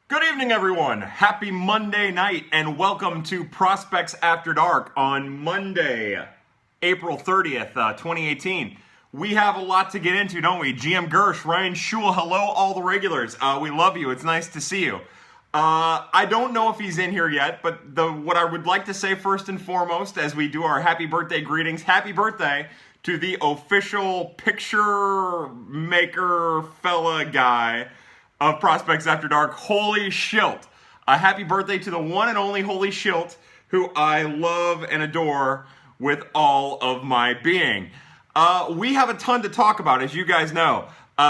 Good evening, everyone. Happy Monday night, and welcome to Prospects After Dark on Monday, April 30th, 2018. We have a lot to get into, don't we? GM Gersh, Ryan Schul, hello, all the regulars. We love you. It's nice to see you. I don't know if he's in here yet, but what I would like to say first and foremost, as we do our happy birthday greetings, happy birthday to the official picture maker fella guy of Prospects After Dark, Holy Schilt. A happy birthday to the one and only Holy Schilt, who I love and adore with all of my being. We have a ton to talk about, as you guys know.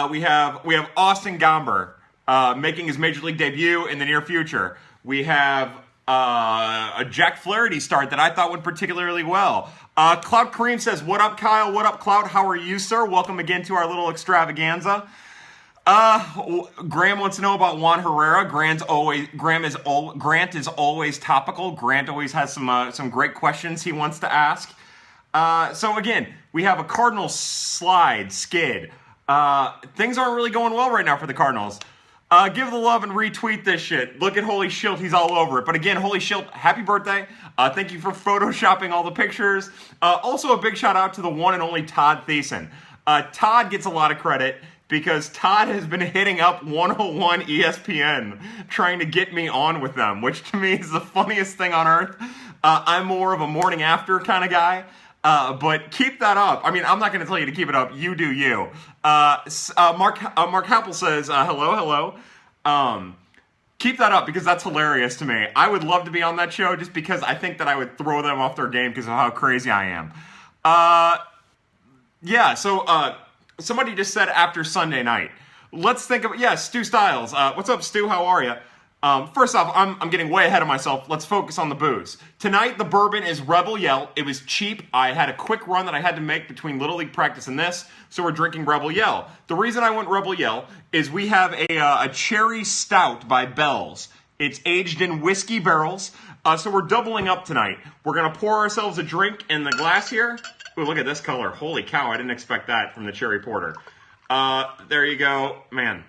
We have Austin Gomber making his Major League debut in the near future. We have a Jack Flaherty start that I thought went particularly well. Cloud Kareem says, "What up, Kyle? What up, Cloud? How are you, sir? Welcome again to our little extravaganza." Graham wants to know about Juan Herrera. Grant is always topical. Grant always has some great questions he wants to ask. So again, we have a Cardinals skid. Things aren't really going well right now for the Cardinals. Give the love and retweet this shit. Look at Holy Schilt, he's all over it. But again, Holy Schilt, happy birthday. Thank you for photoshopping all the pictures. Also a big shout out to the one and only Todd Thiessen. Todd gets a lot of credit because Todd has been hitting up 101 ESPN trying to get me on with them, which to me is the funniest thing on earth. I'm more of a morning after kind of guy, but keep that up. I mean, I'm not going to tell you to keep it up. You do you. Mark Happel says, hello. Keep that up because that's hilarious to me. I would love to be on that show just because I think that I would throw them off their game because of how crazy I am. Somebody just said after Sunday night. Let's think of, Stu Styles. What's up, Stu? How are you? First off, I'm getting way ahead of myself. Let's focus on the booze. Tonight, the bourbon is Rebel Yell. It was cheap. I had a quick run that I had to make between Little League practice and this, so we're drinking Rebel Yell. The reason I went Rebel Yell is we have a cherry stout by Bell's. It's aged in whiskey barrels, so we're doubling up tonight. We're going to pour ourselves a drink in the glass here. Ooh, look at this color. Holy cow, I didn't expect that from the cherry porter. There you go. Man.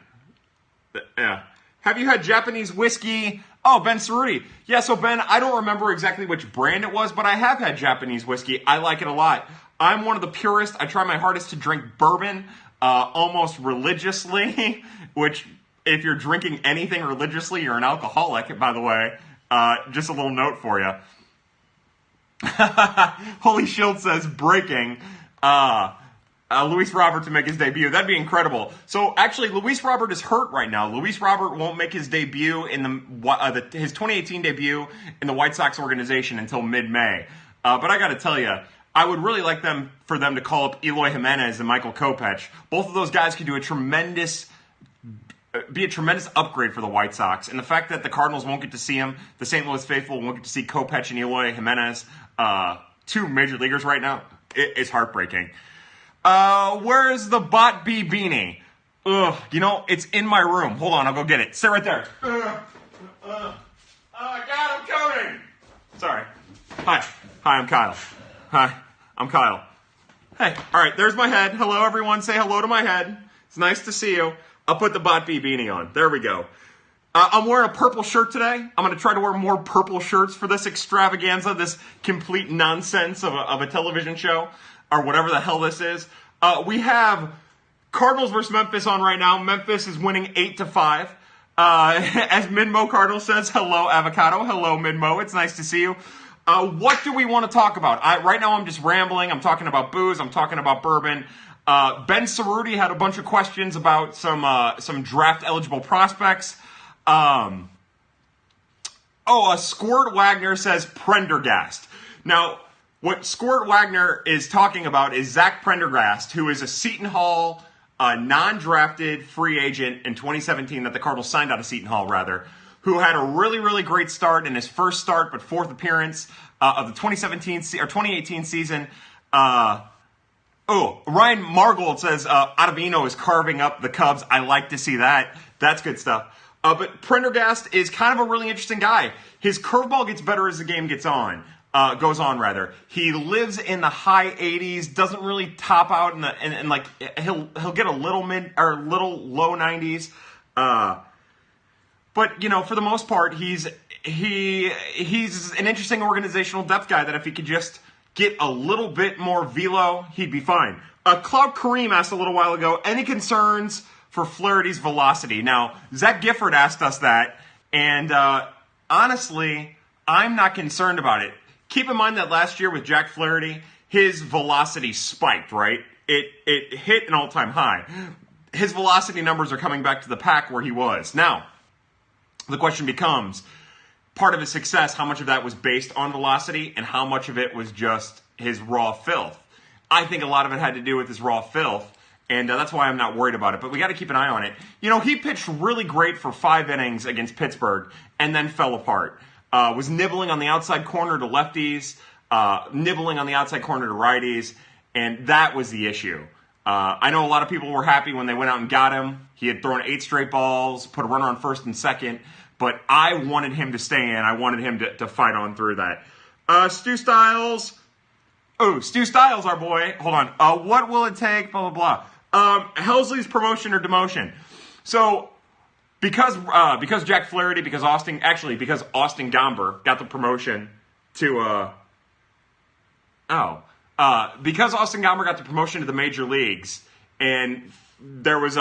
Yeah. Have you had Japanese whiskey? Oh, Ben Cerruti. Yeah, so Ben, I don't remember exactly which brand it was, but I have had Japanese whiskey. I like it a lot. I'm one of the purists. I try my hardest to drink bourbon almost religiously, which if you're drinking anything religiously, you're an alcoholic, by the way. Just a little note for you. Holy Shield says breaking. Luis Robert to make his debut. That'd be incredible. So actually, Luis Robert is hurt right now. Luis Robert won't make his debut in his 2018 debut in the White Sox organization until mid-May. But I got to tell you, I would really like for them to call up Eloy Jimenez and Michael Kopech. Both of those guys could be a tremendous upgrade for the White Sox. And the fact that the Cardinals won't get to see him, the St. Louis faithful won't get to see Kopech and Eloy Jimenez, two major leaguers right now, it's heartbreaking. Where's the Bot B beanie? Ugh, it's in my room. Hold on, I'll go get it. Sit right there. God, I'm coming. Sorry. Hi, I'm Kyle. Hi, I'm Kyle. Hey, all right, there's my head. Hello, everyone. Say hello to my head. It's nice to see you. I'll put the Bot B beanie on. There we go. I'm wearing a purple shirt today. I'm going to try to wear more purple shirts for this extravaganza, this complete nonsense of a television show, or whatever the hell this is. We have Cardinals versus Memphis on right now. Memphis is winning 8-5. As Midmo Cardinal says, hello, Avocado. Hello, Midmo. It's nice to see you. What do we want to talk about? Right now I'm just rambling. I'm talking about booze. I'm talking about bourbon. Ben Cerruti had a bunch of questions about some draft-eligible prospects. Squirt Wagner says Prendergast. Now, what Squirt Wagner is talking about is Zach Prendergast, who is a Seton Hall non-drafted free agent in 2017 that the Cardinals signed out of Seton Hall, who had a really, really great start in his first start but fourth appearance of the 2018 season. Ryan Margold says Ottavino is carving up the Cubs. I like to see that. That's good stuff. But Prendergast is kind of a really interesting guy. His curveball gets better as the game goes on. He lives in the high 80s, doesn't really top out in like he'll get a little low 90s. But But, for the most part, he's an interesting organizational depth guy that if he could just get a little bit more velo, he'd be fine. Cloud Kareem asked a little while ago, any concerns for Flaherty's velocity? Now, Zach Gifford asked us that, and honestly, I'm not concerned about it. Keep in mind that last year with Jack Flaherty, his velocity spiked, right? It hit an all-time high. His velocity numbers are coming back to the pack where he was. Now, the question becomes, part of his success, how much of that was based on velocity and how much of it was just his raw filth? I think a lot of it had to do with his raw filth, and that's why I'm not worried about it. But we got to keep an eye on it. He pitched really great for 5 innings against Pittsburgh and then fell apart. Was nibbling on the outside corner to lefties, nibbling on the outside corner to righties, and that was the issue. I know a lot of people were happy when they went out and got him. He had thrown 8 straight balls, put a runner on first and second, but I wanted him to stay in. I wanted him to fight on through that. Stu Styles. Oh, Stu Styles, our boy. Hold on. What will it take? Blah, blah, blah. Helsley's promotion or demotion. So, because Jack Flaherty, because Austin Gomber got the promotion to, because Austin Gomber got the promotion to the major leagues, and there was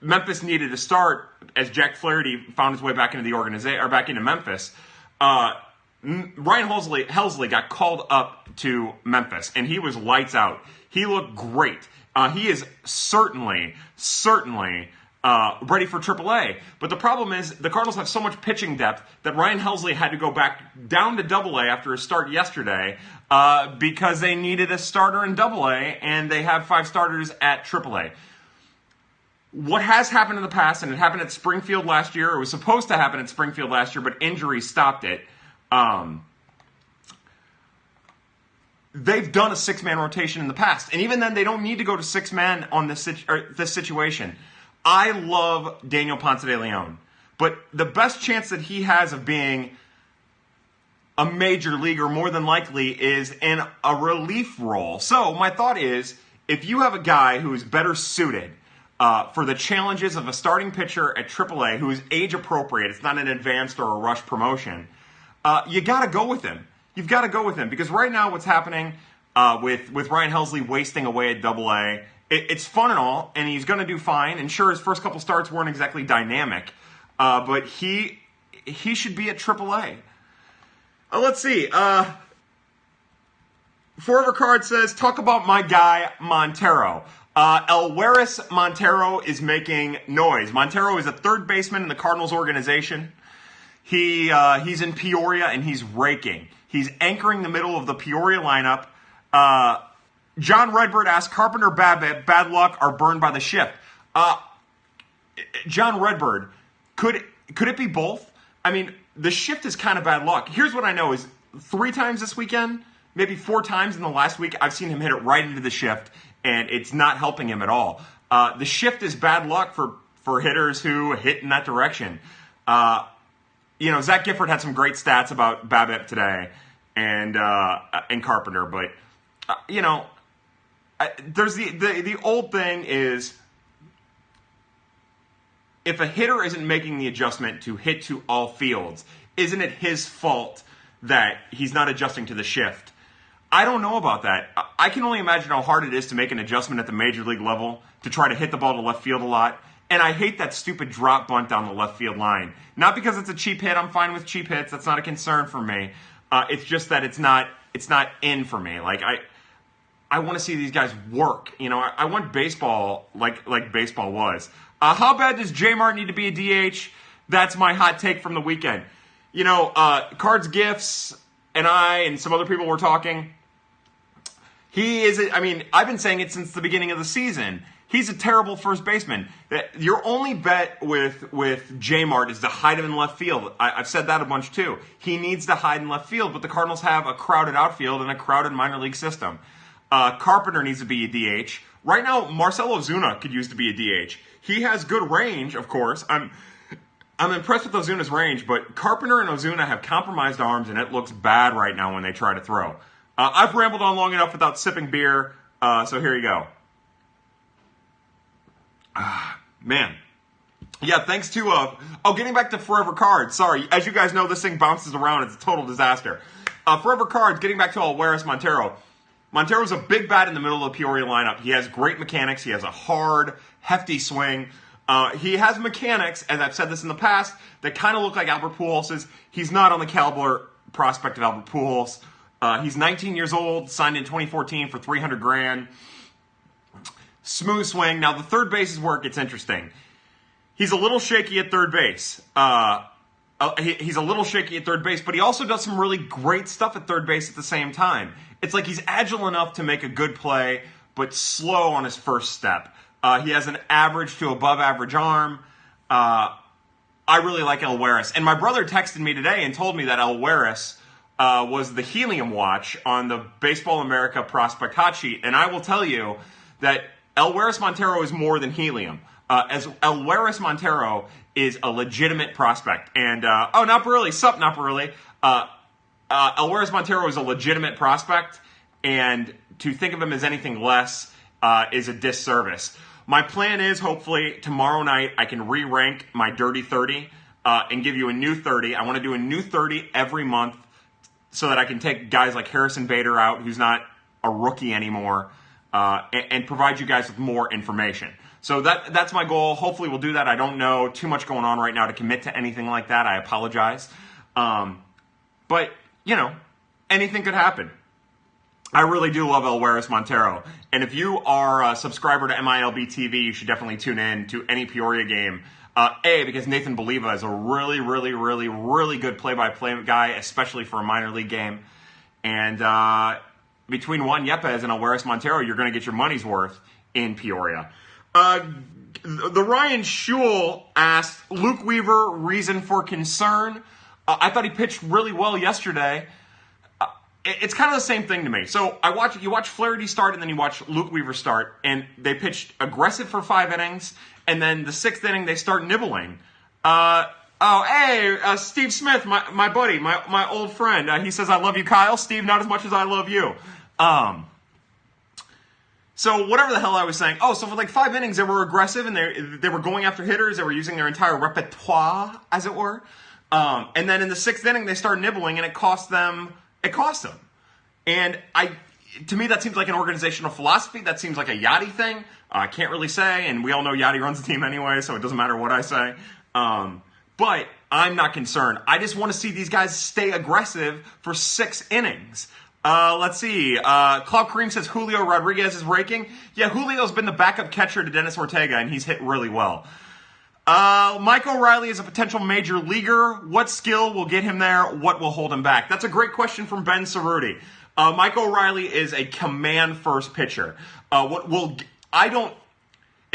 Memphis needed to start as Jack Flaherty found his way back into the organization, or back into Memphis. Ryan Helsley got called up to Memphis, and he was lights out. He looked great. He is certainly ready for AAA. But the problem is the Cardinals have so much pitching depth that Ryan Helsley had to go back down to AA after his start yesterday because they needed a starter in AA, and they have 5 starters at AAA. What has happened in the past, and it happened at Springfield last year, it was supposed to happen at Springfield last year, but injuries stopped it. They've done a 6-man rotation in the past, and even then they don't need to go to 6-man on this situation. I love Daniel Ponce de Leon, but the best chance that he has of being a major leaguer more than likely is in a relief role. So my thought is, if you have a guy who is better suited for the challenges of a starting pitcher at AAA who is age appropriate, it's not an advanced or a rush promotion, you got to go with him. You've got to go with him because right now what's happening with Ryan Helsley wasting away at AA, it's fun and all, and he's going to do fine. And sure, his first couple starts weren't exactly dynamic, but he should be at AAA. Let's see. Forever Card says, talk about my guy Montero. Elweris Montero is making noise. Montero is a third baseman in the Cardinals organization. He's in Peoria, and he's raking. He's anchoring the middle of the Peoria lineup. John Redbird asked, Carpenter, bad luck, or burned by the shift? John Redbird, could it be both? I mean, the shift is kind of bad luck. Here's what I know is 3 times this weekend, maybe 4 times in the last week, I've seen him hit it right into the shift, and it's not helping him at all. The shift is bad luck for hitters who hit in that direction. Zach Gifford had some great stats about BABIP today and Carpenter, but there's the old thing is if a hitter isn't making the adjustment to hit to all fields, isn't it his fault that he's not adjusting to the shift? I don't know about that. I can only imagine how hard it is to make an adjustment at the major league level to try to hit the ball to left field a lot. And I hate that stupid drop bunt down the left field line. Not because it's a cheap hit. I'm fine with cheap hits. That's not a concern for me. It's just that it's not in for me. Like I want to see these guys work. I want baseball like baseball was. How bad does J Mart need to be a DH? That's my hot take from the weekend. Cards Gifts and I and some other people were talking. He is. I've been saying it since the beginning of the season. He's a terrible first baseman. Your only bet with J Mart is to hide him in left field. I've said that a bunch too. He needs to hide in left field, but the Cardinals have a crowded outfield and a crowded minor league system. Carpenter needs to be a DH. Right now, Marcell Ozuna could use to be a DH. He has good range, of course. I'm impressed with Ozuna's range, but Carpenter and Ozuna have compromised arms, and it looks bad right now when they try to throw. I've rambled on long enough without sipping beer, so here you go. Man, Yeah, thanks to, getting back to Forever Cards. Sorry, as you guys know, this thing bounces around. It's a total disaster. Forever Cards, getting back to Alvarez Montero. Montero's a big bat in the middle of the Peoria lineup. He has great mechanics. He has a hard, hefty swing. He has mechanics, as I've said this in the past, that kind of look like Albert Pujols'. He's not on the caliber prospect of Albert Pujols. He's 19 years old, signed in 2014 for $300,000. Smooth swing. Now, the third base is where it gets interesting. He's a little shaky at third base. He's a little shaky at third base, but he also does some really great stuff at third base at the same time. It's like he's agile enough to make a good play, but slow on his first step. He has an average to above average arm. I really like Alvarez. And my brother texted me today and told me that Alvarez was the helium watch on the Baseball America prospect hot sheet. And I will tell you that Alvarez Montero is more than helium. As Alvarez Montero is a legitimate prospect. And, not really. Sup, not really. Alvarez Montero is a legitimate prospect. And to think of him as anything less is a disservice. My plan is, hopefully, tomorrow night I can re-rank my Dirty 30 and give you a new 30. I want to do a new 30 every month so that I can take guys like Harrison Bader out, who's not a rookie anymore, and provide you guys with more information. So that's my goal. Hopefully we'll do that. I don't know too much going on right now to commit to anything like that. I apologize. But, anything could happen. I really do love Alvarez Montero. And if you are a subscriber to MILB TV, you should definitely tune in to any Peoria game. Because Nathan Believa is a really, really, really, really good play-by-play guy, especially for a minor league game. And between Juan Yepes and Alvarez Montero, you're going to get your money's worth in Peoria. The Ryan Schul asked, Luke Weaver, reason for concern? I thought he pitched really well yesterday. It's kind of the same thing to me. So you watch Flaherty start and then you watch Luke Weaver start, and they pitched aggressive for 5 innings, and then the 6th inning they start nibbling. Steve Smith, my buddy, my old friend. He says, I love you, Kyle. Steve, not as much as I love you. So whatever the hell I was saying. So for like 5 innings, they were aggressive, and they were going after hitters. They were using their entire repertoire, as it were. And then in the 6th inning, they started nibbling, and it cost them. And to me, that seems like an organizational philosophy. That seems like a Yachty thing. I can't really say, and we all know Yachty runs the team anyway, so it doesn't matter what I say. But I'm not concerned. I just want to see these guys stay aggressive for 6 innings. Let's see. Claude Kareem says Julio Rodriguez is raking. Yeah, Julio's been the backup catcher to Dennis Ortega, and he's hit really well. Mike O'Reilly is a potential major leaguer. What skill will get him there? What will hold him back? That's a great question from Ben Cerruti. Mike O'Reilly is a command-first pitcher. If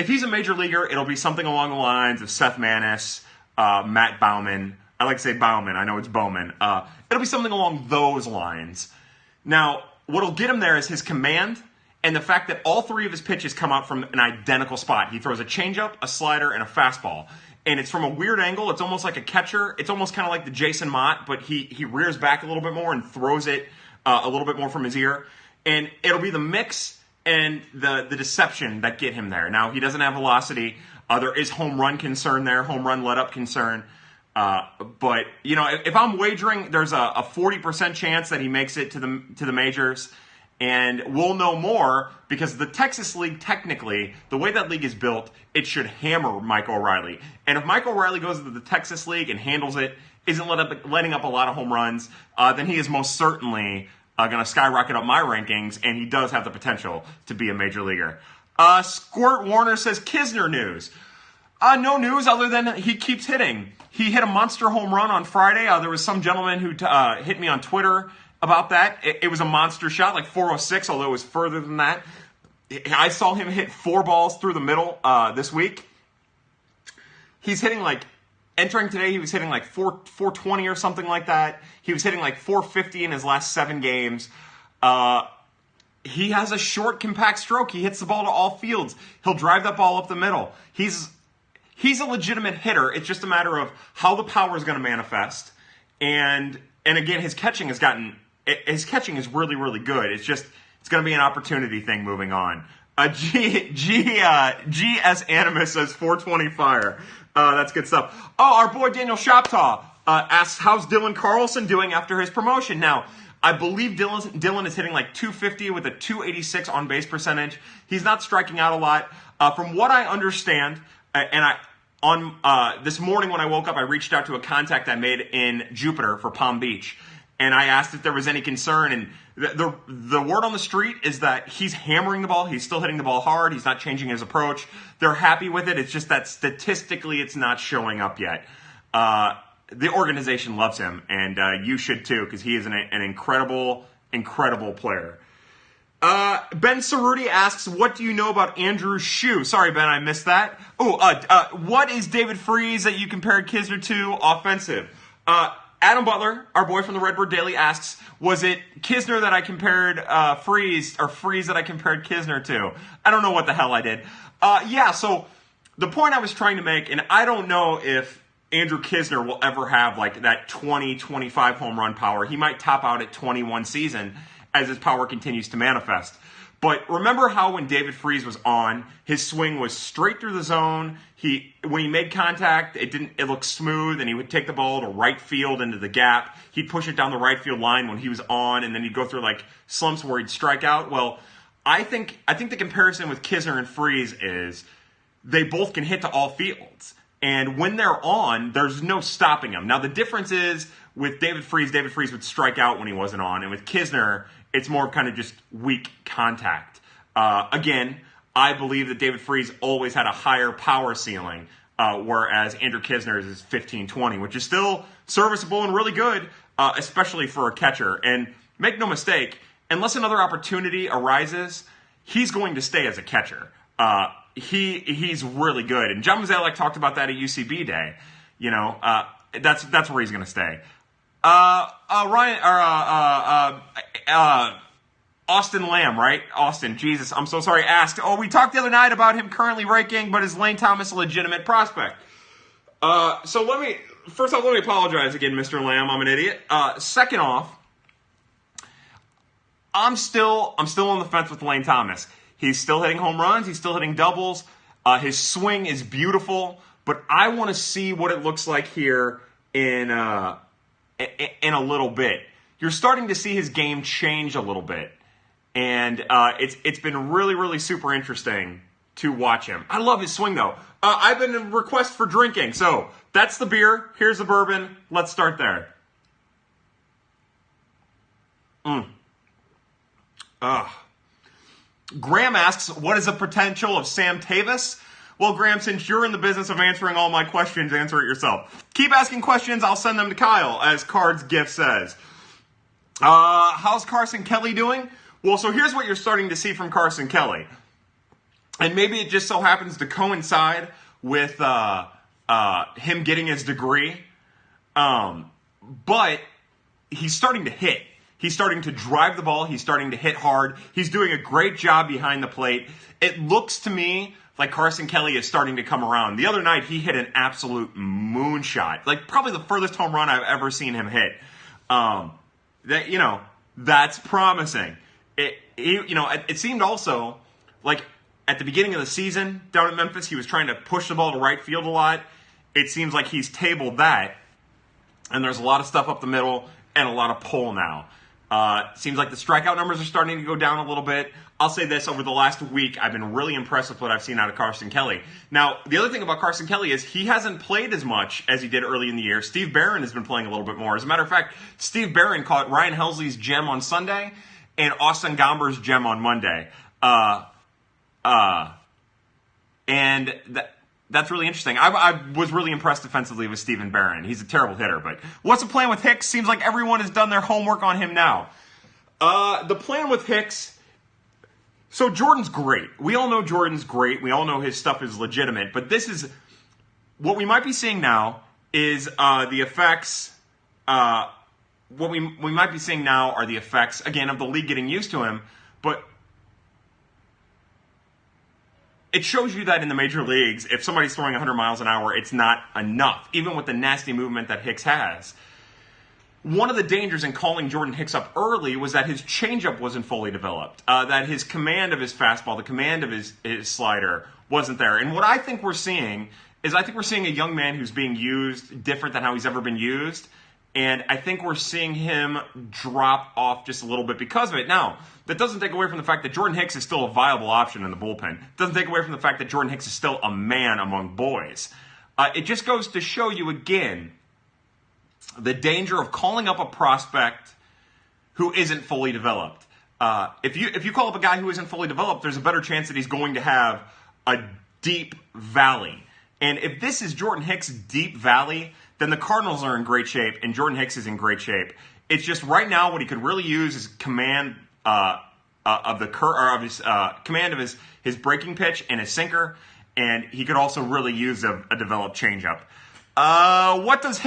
he's a major leaguer, it'll be something along the lines of Seth Maness, Matt Bauman. I like to say Bauman. I know it's Bowman. It'll be something along those lines. Now, what'll get him there is his command and the fact that all 3 of his pitches come out from an identical spot. He throws a changeup, a slider, and a fastball. And it's from a weird angle. It's almost like a catcher. It's almost kind of like the Jason Mott, but he rears back a little bit more and throws it a little bit more from his ear. And it'll be the mix and the deception that get him there. Now, he doesn't have velocity. There is home run concern there, home run let-up concern. But, if I'm wagering, there's a 40% chance that he makes it to the majors. And we'll know more because the Texas League, technically, the way that league is built, it should hammer Mike O'Reilly. And if Mike O'Reilly goes to the Texas League and handles it, isn't letting up a lot of home runs, then he is most certainly going to skyrocket up my rankings, and he does have the potential to be a major leaguer. Squirt Warner says, Knizner news. No news other than he keeps hitting. He hit a monster home run on Friday. There was some gentleman who hit me on Twitter about that. It was a monster shot, like 406, although it was further than that. I saw him hit 4 balls through the middle this week. He's hitting entering today, he was hitting 420 or something like that. He was hitting 450 in his last 7 games. He has a short, compact stroke. He hits the ball to all fields. He'll drive that ball up the middle. He's a legitimate hitter. It's just a matter of how the power is going to manifest. And again, his catching is really, really good. It's going to be an opportunity thing moving on. GS Animus says 420 fire. That's good stuff. Oh, our boy Daniel Shoptaw asks, how's Dylan Carlson doing after his promotion? Now, I believe Dylan is hitting like 250 with a 286 on base percentage. He's not striking out a lot. From what I understand, this morning when I woke up, I reached out to a contact I made in Jupiter for Palm Beach, and I asked if there was any concern. And the word on the street is that he's hammering the ball. He's still hitting the ball hard. He's not changing his approach. They're happy with it. It's just that statistically, it's not showing up yet. The organization loves him, and you should too, because he is an incredible, incredible player. Ben Cerruti asks, what do you know about Andrew Shue? Sorry, Ben, I missed that. What is David Freese that you compared Knizner to offensive? Adam Butler, our boy from the Redbird Daily, asks, was it Knizner that I compared Freese, or Freese that I compared Knizner to? I don't know what the hell I did. So the point I was trying to make, and I don't know if Andrew Knizner will ever have like that 20, 25 home run power. He might top out at 21 season as his power continues to manifest. But remember how when David Freese was on, his swing was straight through the zone. When he made contact, it looked smooth, and he would take the ball to right field into the gap. He'd push it down the right field line when he was on, and then he'd go through like slumps where he'd strike out. Well, I think the comparison with Knizner and Freese is they both can hit to all fields. And when they're on, there's no stopping them. Now, the difference is with David Freese would strike out when he wasn't on. And with Knizner, it's more kind of just weak contact. Again, I believe that David Freese always had a higher power ceiling, whereas Andrew Knizner's is 15-20, which is still serviceable and really good, especially for a catcher. And make no mistake, unless another opportunity arises, he's going to stay as a catcher. He's really good, and John Mozeliak talked about that at UCB Day. That's where he's going to stay. Austin Lamb, right? Austin, Jesus, I'm so sorry. Asked. We talked the other night about him currently ranking, but is Lane Thomas a legitimate prospect? So let me apologize again, Mr. Lamb. I'm an idiot. Second off, I'm still on the fence with Lane Thomas. He's still hitting home runs. He's still hitting doubles. His swing is beautiful, but I want to see what it looks like here in a little bit. You're starting to see his game change a little bit, and it's been really, really super interesting to watch him. I love his swing, though. I've been in request for drinking, so that's the beer. Here's the bourbon. Let's start there. Graham asks, what is the potential of Sam Tavis? Well, Graham, since you're in the business of answering all my questions, answer it yourself. Keep asking questions. I'll send them to Kyle, as Card's gift says. How's Carson Kelly doing? Well, so here's what you're starting to see from Carson Kelly. And maybe it just so happens to coincide with him getting his degree. But he's starting to hit. He's starting to drive the ball. He's starting to hit hard. He's doing a great job behind the plate. It looks to me like Carson Kelly is starting to come around. The other night, he hit an absolute moonshot. Like, probably the furthest home run I've ever seen him hit. That's promising. It seemed also like at the beginning of the season down at Memphis, he was trying to push the ball to right field a lot. It seems like he's tabled that. And there's a lot of stuff up the middle and a lot of pull now. Seems like the strikeout numbers are starting to go down a little bit. I'll say this, over the last week, I've been really impressed with what I've seen out of Carson Kelly. Now, the other thing about Carson Kelly is he hasn't played as much as he did early in the year. Steve Barron has been playing a little bit more. As a matter of fact, Steve Barron caught Ryan Helsley's gem on Sunday and Austin Gomber's gem on Monday. And that's really interesting. I was really impressed defensively with Stephen Barron. He's a terrible hitter, but what's the plan with Hicks? Seems like everyone has done their homework on him now. The plan with Hicks, so Jordan's great. We all know Jordan's great. We all know his stuff is legitimate, but this is, what we might be seeing now is the effects, what we might be seeing now are the effects, again, of the league getting used to him, but it shows you that in the major leagues, if somebody's throwing 100 miles an hour, it's not enough, even with the nasty movement that Hicks has. one of the dangers in calling Jordan Hicks up early was that his changeup wasn't fully developed, that his command of his fastball, the command of his slider wasn't there. And what I think we're seeing is a young man who's being used different than how he's ever been used. And I think we're seeing him drop off just a little bit because of it. Now, that doesn't take away from the fact that Jordan Hicks is still a viable option in the bullpen. It doesn't take away from the fact that Jordan Hicks is still a man among boys. It just goes to show you again the danger of calling up a prospect who isn't fully developed. If you call up a guy who isn't fully developed, there's a better chance that he's going to have a deep valley. And if this is Jordan Hicks' deep valley, then the Cardinals are in great shape, and Jordan Hicks is in great shape. It's just right now what he could really use is command command of his breaking pitch and his sinker, and he could also really use a developed changeup. Where does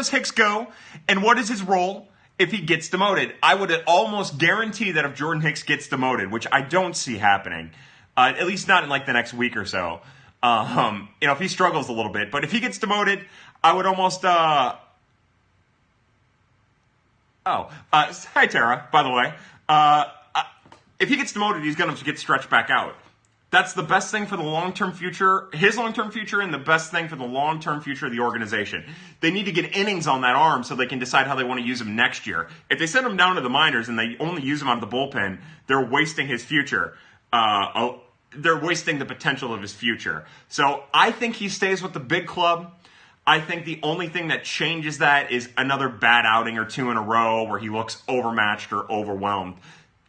Hicks go, and what is his role if he gets demoted? I would almost guarantee that if Jordan Hicks gets demoted, which I don't see happening, at least not in like the next week or so, if he struggles a little bit, but if he gets demoted, I would almost, hi Tara, by the way, if he gets demoted, he's going to get stretched back out. That's the best thing for the long-term future, his long-term future, and the best thing for the long-term future of the organization. They need to get innings on that arm so they can decide how they want to use him next year. If they send him down to the minors and they only use him out of the bullpen, they're wasting his future. They're wasting the potential of his future. So I think he stays with the big club. I think the only thing that changes that is another bad outing or two in a row where he looks overmatched or overwhelmed.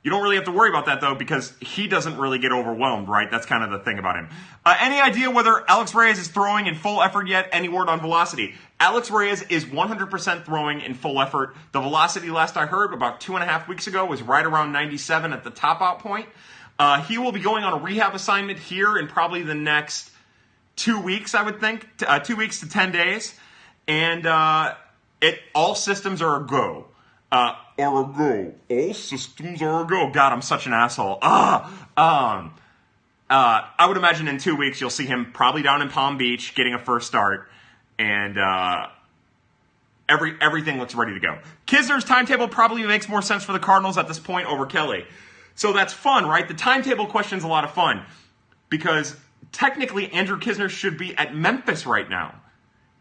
You don't really have to worry about that, though, because he doesn't really get overwhelmed, right? That's kind of the thing about him. Any idea whether Alex Reyes is throwing in full effort yet? Any word on velocity? Alex Reyes is 100% throwing in full effort. The velocity, last I heard, about 2.5 weeks ago, was right around 97 at the top-out point. He will be going on a rehab assignment here in probably the next 2 weeks, I would think. 2 weeks to 10 days. And all systems are a go. All systems are a go. God, I'm such an asshole. I would imagine in 2 weeks you'll see him probably down in Palm Beach getting a first start, and everything looks ready to go. Knizner's timetable probably makes more sense for the Cardinals at this point over Kelly. So that's fun, right? The timetable question's a lot of fun because technically Andrew Knizner should be at Memphis right now,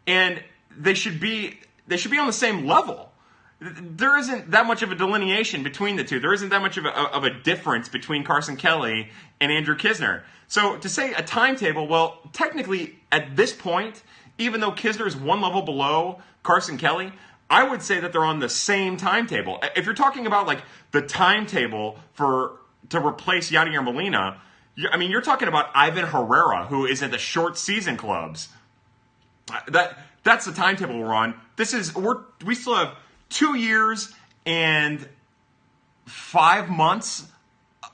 and they should be on the same level. There isn't that much of a delineation between the two. There isn't that much of a difference between Carson Kelly and Andrew Knizner. So to say a timetable, well, technically at this point, even though Knizner is one level below Carson Kelly, I would say that they're on the same timetable. If you're talking about like the timetable to replace Yadier Molina, you're talking about Ivan Herrera, who is at the short season clubs. That's the timetable we're on. We still have 2 years and 5 months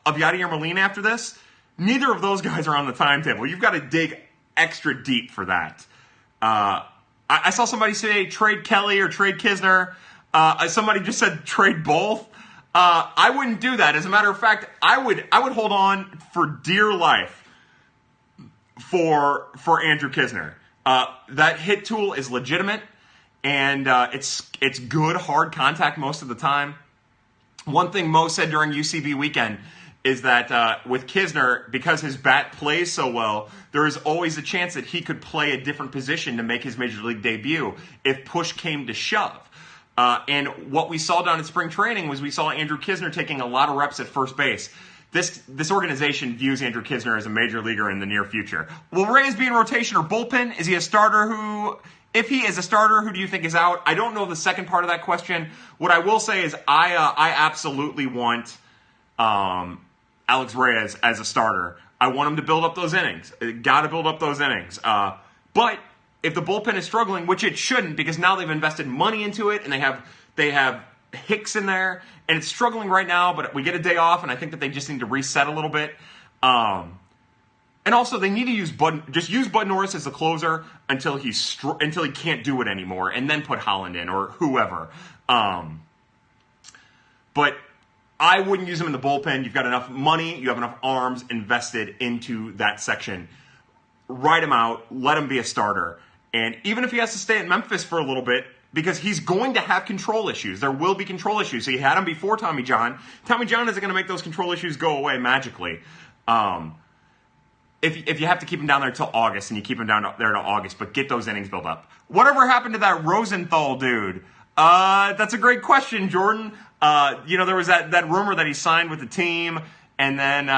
of Yadier Molina after this. Neither of those guys are on the timetable. You've got to dig extra deep for that. I saw somebody say trade Kelly or trade Knizner. Somebody just said trade both. I wouldn't do that. As a matter of fact, I would hold on for dear life for Andrew Knizner. That hit tool is legitimate. And it's good hard contact most of the time. One thing Mo said during UCB weekend is that with Knizner, because his bat plays so well, there is always a chance that he could play a different position to make his major league debut if push came to shove. And what we saw down in spring training was we saw Andrew Knizner taking a lot of reps at first base. This organization views Andrew Knizner as a major leaguer in the near future. Will Reyes be in rotation or bullpen? Is he a starter? If he is a starter, who do you think is out? I don't know the second part of that question. What I will say is I absolutely want Alex Reyes as a starter. I want him to build up those innings. Got to build up those innings. But if the bullpen is struggling, which it shouldn't, because now they've invested money into it and they have Hicks in there, and it's struggling right now. But we get a day off, and I think that they just need to reset a little bit. And also, they need to use Bud Norris as the closer until he can't do it anymore, and then put Holland in or whoever. But I wouldn't use him in the bullpen. You've got enough money, you have enough arms invested into that section. Write him out, let him be a starter, and even if he has to stay at Memphis for a little bit, because he's going to have control issues. There will be control issues. So you had him before Tommy John. Tommy John isn't going to make those control issues go away magically. If you have to keep him down there till August, and you keep him down there till August, but get those innings built up. Whatever happened to that Rosenthal dude? That's a great question, Jordan. There was that rumor that he signed with the team, and then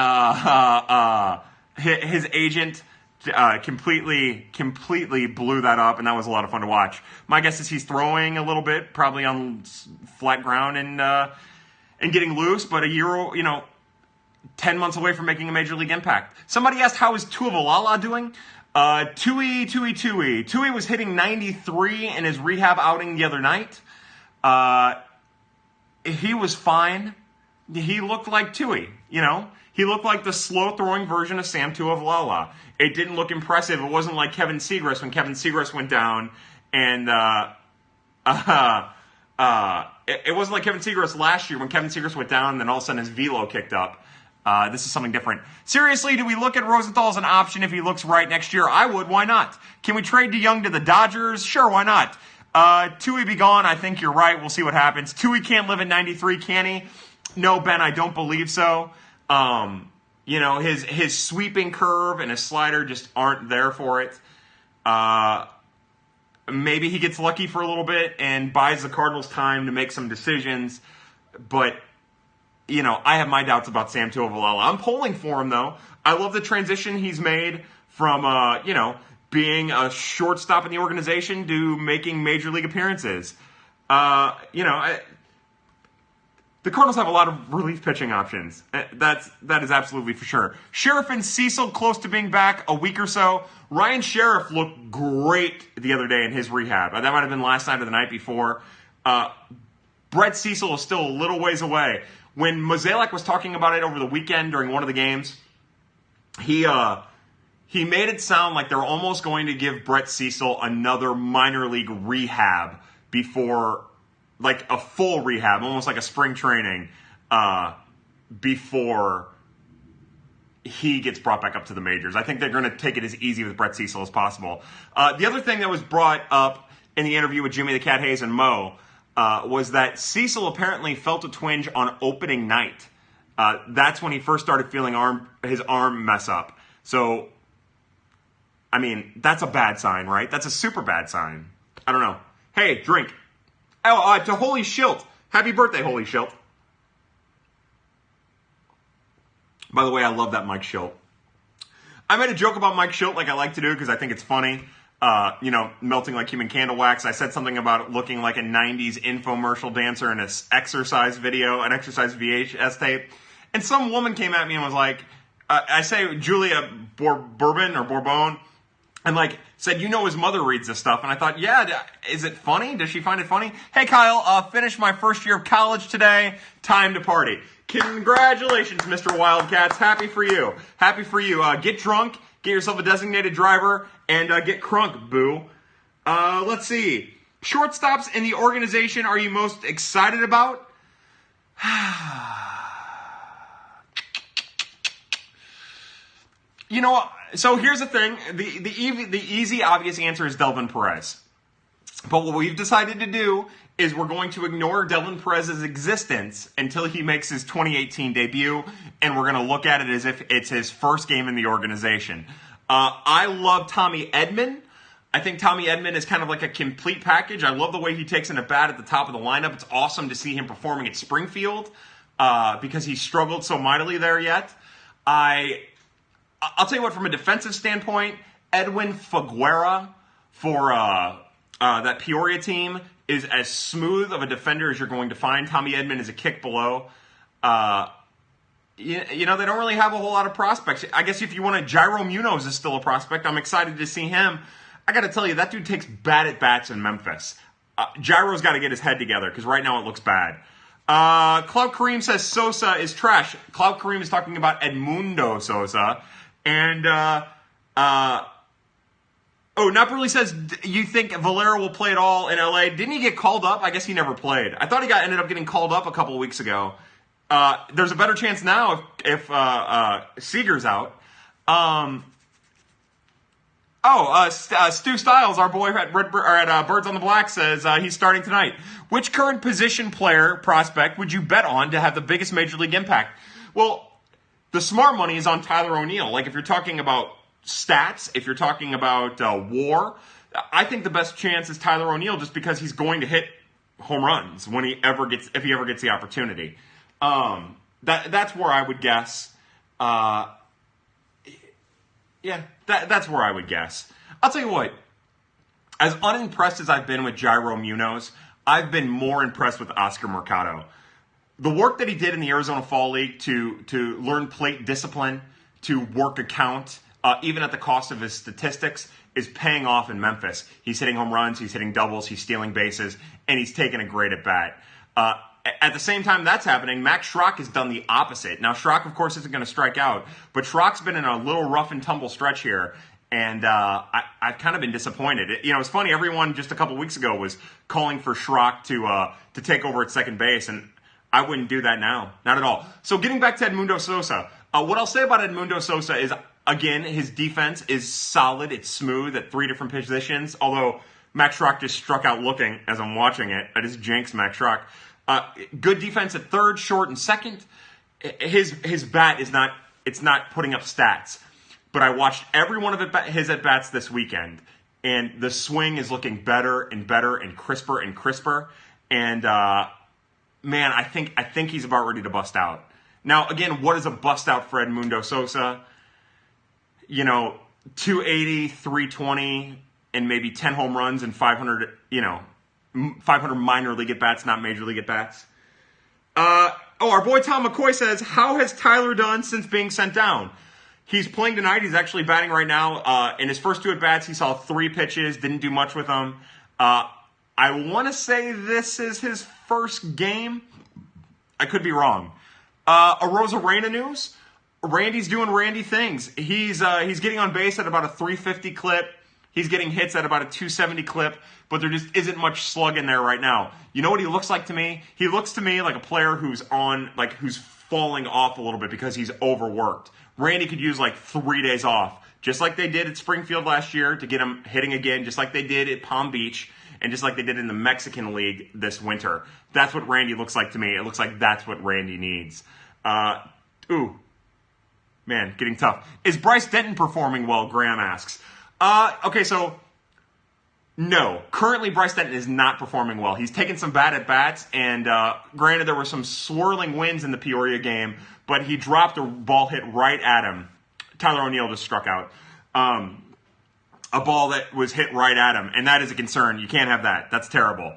his agent completely blew that up, and that was a lot of fun to watch. My guess is he's throwing a little bit, probably on flat ground and getting loose, but a year, 10 months away from making a major league impact. Somebody asked, how is Tuivailala doing? Tui was hitting 93 in his rehab outing the other night. He was fine. He looked like Tui, He looked like the slow-throwing version of Sam Tuivailala. It didn't look impressive. It wasn't like Kevin Segras when Kevin Segras went down, and it wasn't like Kevin Segras last year when Kevin Segras went down and then all of a sudden his velo kicked up. This is something different. Seriously, do we look at Rosenthal as an option if he looks right next year? I would. Why not? Can we trade DeYoung to the Dodgers? Sure, why not? Tui be gone. I think you're right. We'll see what happens. Tui can't live at 93, can he? No, Ben, I don't believe so. His sweeping curve and his slider just aren't there for it. Maybe he gets lucky for a little bit and buys the Cardinals time to make some decisions, but I have my doubts about Sam Tuivailala. I'm pulling for him, though. I love the transition he's made from, being a shortstop in the organization to making major league appearances. The Cardinals have a lot of relief pitching options. That is absolutely for sure. Sheriff and Cecil close to being back a week or so. Ryan Sheriff looked great the other day in his rehab. That might have been last night or the night before. Brett Cecil is still a little ways away. When Mozeliak was talking about it over the weekend during one of the games, he made it sound like they're almost going to give Brett Cecil another minor league rehab before, like a full rehab, almost like a spring training, before he gets brought back up to the majors. I think they're going to take it as easy with Brett Cecil as possible. The other thing that was brought up in the interview with Jimmy the Cat Hayes and Mo was that Cecil apparently felt a twinge on opening night. That's when he first started feeling his arm mess up. So, that's a bad sign, right? That's a super bad sign. I don't know. Hey, drink. Oh, to Holy Schilt. Happy birthday, Holy Schilt. By the way, I love that Mike Schilt. I made a joke about Mike Schilt like I like to do because I think it's funny. Melting like human candle wax. I said something about it looking like a 90s infomercial dancer in an exercise video, an exercise VHS tape. And some woman came at me and was like, I say Julia Bourbon or Bourbon, and said, his mother reads this stuff. And I thought, yeah, is it funny? Does she find it funny? Hey, Kyle, finished my first year of college today. Time to party. Congratulations, Mr. Wildcats. Happy for you. Happy for you. Get drunk, get yourself a designated driver, and get crunk, boo. Let's see. Shortstops in the organization are you most excited about? So here's the thing. The easy, obvious answer is Delvin Perez. But what we've decided to do is we're going to ignore Delvin Perez's existence until he makes his 2018 debut, and we're going to look at it as if it's his first game in the organization. I love Tommy Edman. I think Tommy Edman is kind of like a complete package. I love the way he takes in a bat at the top of the lineup. It's awesome to see him performing at Springfield because he struggled so mightily there yet. I'll tell you what, from a defensive standpoint, Edwin Figueroa for that Peoria team is as smooth of a defender as you're going to find. Tommy Edman is a kick below. They don't really have a whole lot of prospects. I guess if you want to, Jairo Munoz is still a prospect. I'm excited to see him. I got to tell you, that dude takes bad at bats in Memphis. Jairo's got to get his head together because right now it looks bad. Cloud Kareem says Sosa is trash. Cloud Kareem is talking about Edmundo Sosa. And, Napoli says, you think Valera will play at all in LA? Didn't he get called up? I guess he never played. I thought he ended up getting called up a couple of weeks ago. There's a better chance now if Seager's out. Stu Stiles, our boy at Birds on the Black, says he's starting tonight. Which current position player prospect would you bet on to have the biggest major league impact? Well, the smart money is on Tyler O'Neill. Like, if you're talking about stats, if you're talking about WAR, I think the best chance is Tyler O'Neill, just because he's going to hit home runs if he ever gets the opportunity. That's where I would guess. That's where I would guess. I'll tell you what. As unimpressed as I've been with Jairo Munoz, I've been more impressed with Oscar Mercado. The work that he did in the Arizona Fall League to learn plate discipline, to work a count, even at the cost of his statistics, is paying off in Memphis. He's hitting home runs, he's hitting doubles, he's stealing bases, and he's taking a great at bat. At the same time that's happening, Max Schrock has done the opposite. Now, Schrock, of course, isn't going to strike out, but Schrock's been in a little rough and tumble stretch here, and I've kind of been disappointed. It's funny, everyone just a couple weeks ago was calling for Schrock to take over at second base, and I wouldn't do that now. Not at all. So getting back to Edmundo Sosa, what I'll say about Edmundo Sosa is, again, his defense is solid. It's smooth at 3 different positions, although Max Schrock just struck out looking as I'm watching it. I just jinxed Max Schrock. Good defense at third, short, and second. His bat is not putting up stats. But I watched every one of his at-bats this weekend, and the swing is looking better and better and crisper and crisper. And, man, I think he's about ready to bust out. Now, again, what is a bust out for Edmundo Sosa? 280, 320, and maybe 10 home runs and 500, 500 minor league at-bats, not major league at-bats. Our boy Tom McCoy says, how has Tyler done since being sent down? He's playing tonight. He's actually batting right now. In his first 2 at-bats, he saw 3 pitches, didn't do much with them. I want to say this is his first game. I could be wrong. Arosa Reina news. Randy's doing Randy things. He's getting on base at about a 350 clip. He's getting hits at about a 270 clip, but there just isn't much slug in there right now. You know what he looks like to me? He looks to me like a player who's falling off a little bit because he's overworked. Randy could use 3 days off, just like they did at Springfield last year to get him hitting again, just like they did at Palm Beach, and just like they did in the Mexican League this winter. That's what Randy looks like to me. It looks like that's what Randy needs. Man, getting tough. Is Bryce Denton performing well, Graham asks. Okay, so no. Currently, Bryce Denton is not performing well. He's taken some bad at-bats, and granted, there were some swirling winds in the Peoria game, but he dropped a ball hit right at him. Tyler O'Neill just struck out. A ball that was hit right at him, and that is a concern. You can't have that. That's terrible.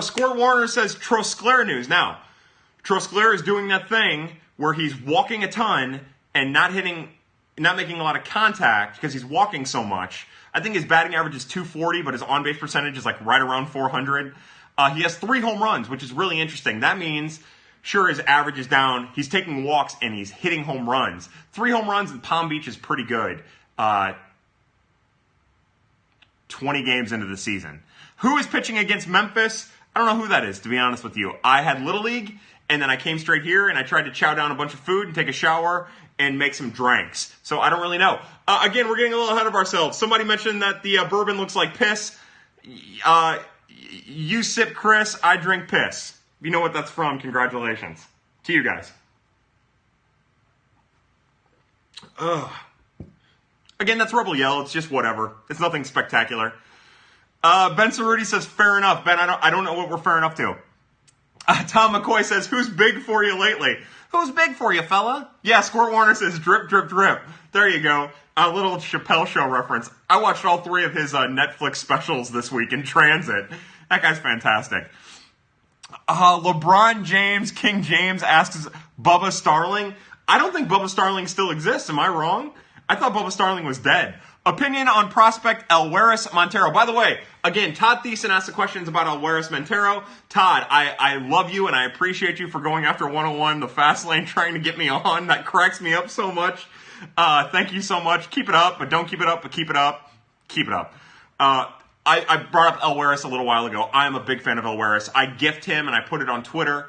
Squirt Warner says Trosclair news. Now, Trosclair is doing that thing where he's walking a ton and not making a lot of contact because he's walking so much. I think his batting average is 240, but his on-base percentage is right around 400. He has 3 home runs, which is really interesting. That means, sure, his average is down. He's taking walks, and he's hitting home runs. 3 home runs in Palm Beach is pretty good. 20 games into the season. Who is pitching against Memphis? I don't know who that is, to be honest with you. I had Little League, and then I came straight here, and I tried to chow down a bunch of food and take a shower and make some drinks. So I don't really know. Again, we're getting a little ahead of ourselves. Somebody mentioned that the bourbon looks like piss. You sip Chris, I drink piss. If you know what that's from, congratulations to you guys. Again, that's Rebel Yell. It's just whatever. It's nothing spectacular. Ben Cerruti says, fair enough. Ben, I don't know what we're fair enough to. Tom McCoy says, who's big for you lately? Who's big for you, fella? Yeah, Squirt Warner says, drip, drip, drip. There you go. A little Chappelle Show reference. I watched all 3 of his Netflix specials this week in transit. That guy's fantastic. LeBron James, King James asks Bubba Starling. I don't think Bubba Starling still exists. Am I wrong? I thought Bubba Starling was dead. Opinion on prospect Elweris Montero. By the way, again, Todd Thiessen asked the questions about Elweris Montero. Todd, I love you and I appreciate you for going after 101, the fast lane, trying to get me on. That cracks me up so much. Thank you so much. Keep it up, but don't keep it up, but keep it up. Keep it up. I brought up Elweris a little while ago. I'm a big fan of Elweris. I gift him and I put it on Twitter.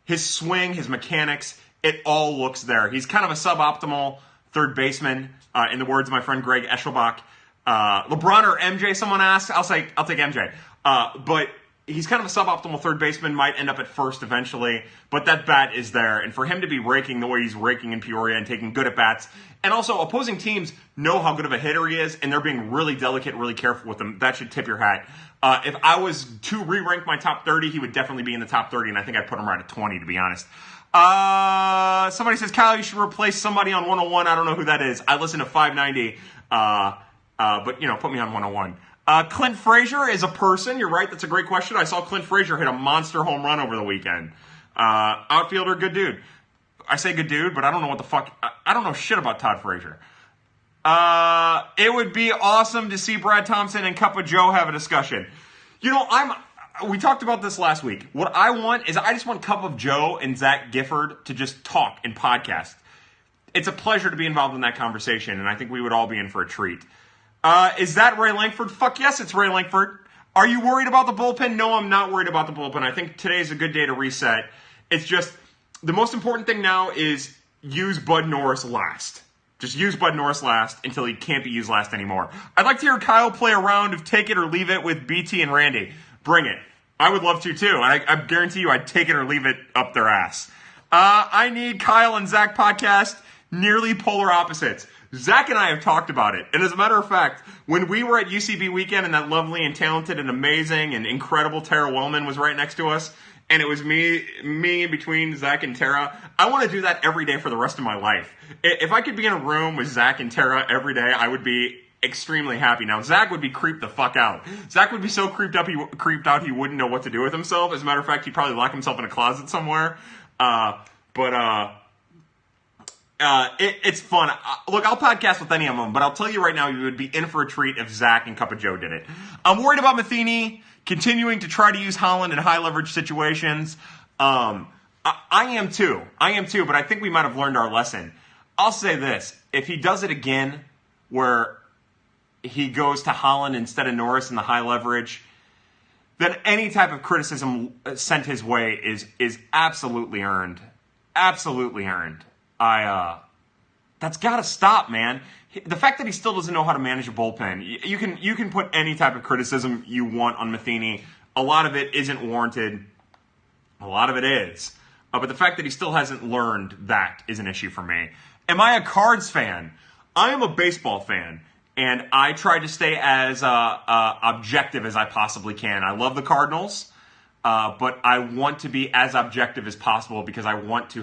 His swing, his mechanics, it all looks there. He's kind of a suboptimal third baseman, in the words of my friend Greg Eschelbach. LeBron or MJ, someone asked. I'll take MJ. But he's kind of a suboptimal third baseman, might end up at first eventually, but that bat is there. And for him to be raking the way he's raking in Peoria and taking good at-bats, and also opposing teams know how good of a hitter he is, and they're being really delicate, really careful with him. That should tip your hat. If I was to re-rank my top 30, he would definitely be in the top 30, and I think I'd put him right at 20, to be honest. Somebody says, Kyle, you should replace somebody on 101. I don't know who that is. I listen to 590, but, put me on 101. Clint Frazier is a person. You're right. That's a great question. I saw Clint Frazier hit a monster home run over the weekend. Outfielder, good dude. I say good dude, but I don't know what the fuck. I don't know shit about Todd Frazier. It would be awesome to see Brad Thompson and Cup of Joe have a discussion. We talked about this last week. What I want is I just want Cup of Joe and Zach Gifford to just talk and podcast. It's a pleasure to be involved in that conversation, and I think we would all be in for a treat. Is that Ray Langford? Fuck yes, it's Ray Langford. Are you worried about the bullpen? No, I'm not worried about the bullpen. I think today is a good day to reset. It's just, the most important thing now is use Bud Norris last. Just use Bud Norris last until he can't be used last anymore. I'd like to hear Kyle play a round of Take It or Leave It with BT and Randy. Bring it. I would love to too. I guarantee you I'd take it or leave it up their ass. I need Kyle and Zach podcast, nearly polar opposites. Zach and I have talked about it. And as a matter of fact, when we were at UCB weekend and that lovely and talented and amazing and incredible Tara Wellman was right next to us, and it was me between Zach and Tara, I want to do that every day for the rest of my life. If I could be in a room with Zach and Tara every day, I would be extremely happy. Now, Zach would be creeped the fuck out. Zach would be so creeped out he wouldn't know what to do with himself. As a matter of fact, he'd probably lock himself in a closet somewhere. It's fun. Look, I'll podcast with any of them, but I'll tell you right now, you would be in for a treat if Zach and Cup of Joe did it. I'm worried about Matheny continuing to try to use Holland in high leverage situations. I am too, but I think we might have learned our lesson. I'll say this. If he does it again, where he goes to Holland instead of Norris in the high leverage, then any type of criticism sent his way is absolutely earned. Absolutely earned. That's got to stop, man. The fact that he still doesn't know how to manage a bullpen, you can put any type of criticism you want on Matheny. A lot of it isn't warranted. A lot of it is. But the fact that he still hasn't learned that is an issue for me. Am I a Cards fan? I am a baseball fan, and I try to stay as objective as I possibly can. I love the Cardinals. But I want to be as objective as possible because I want to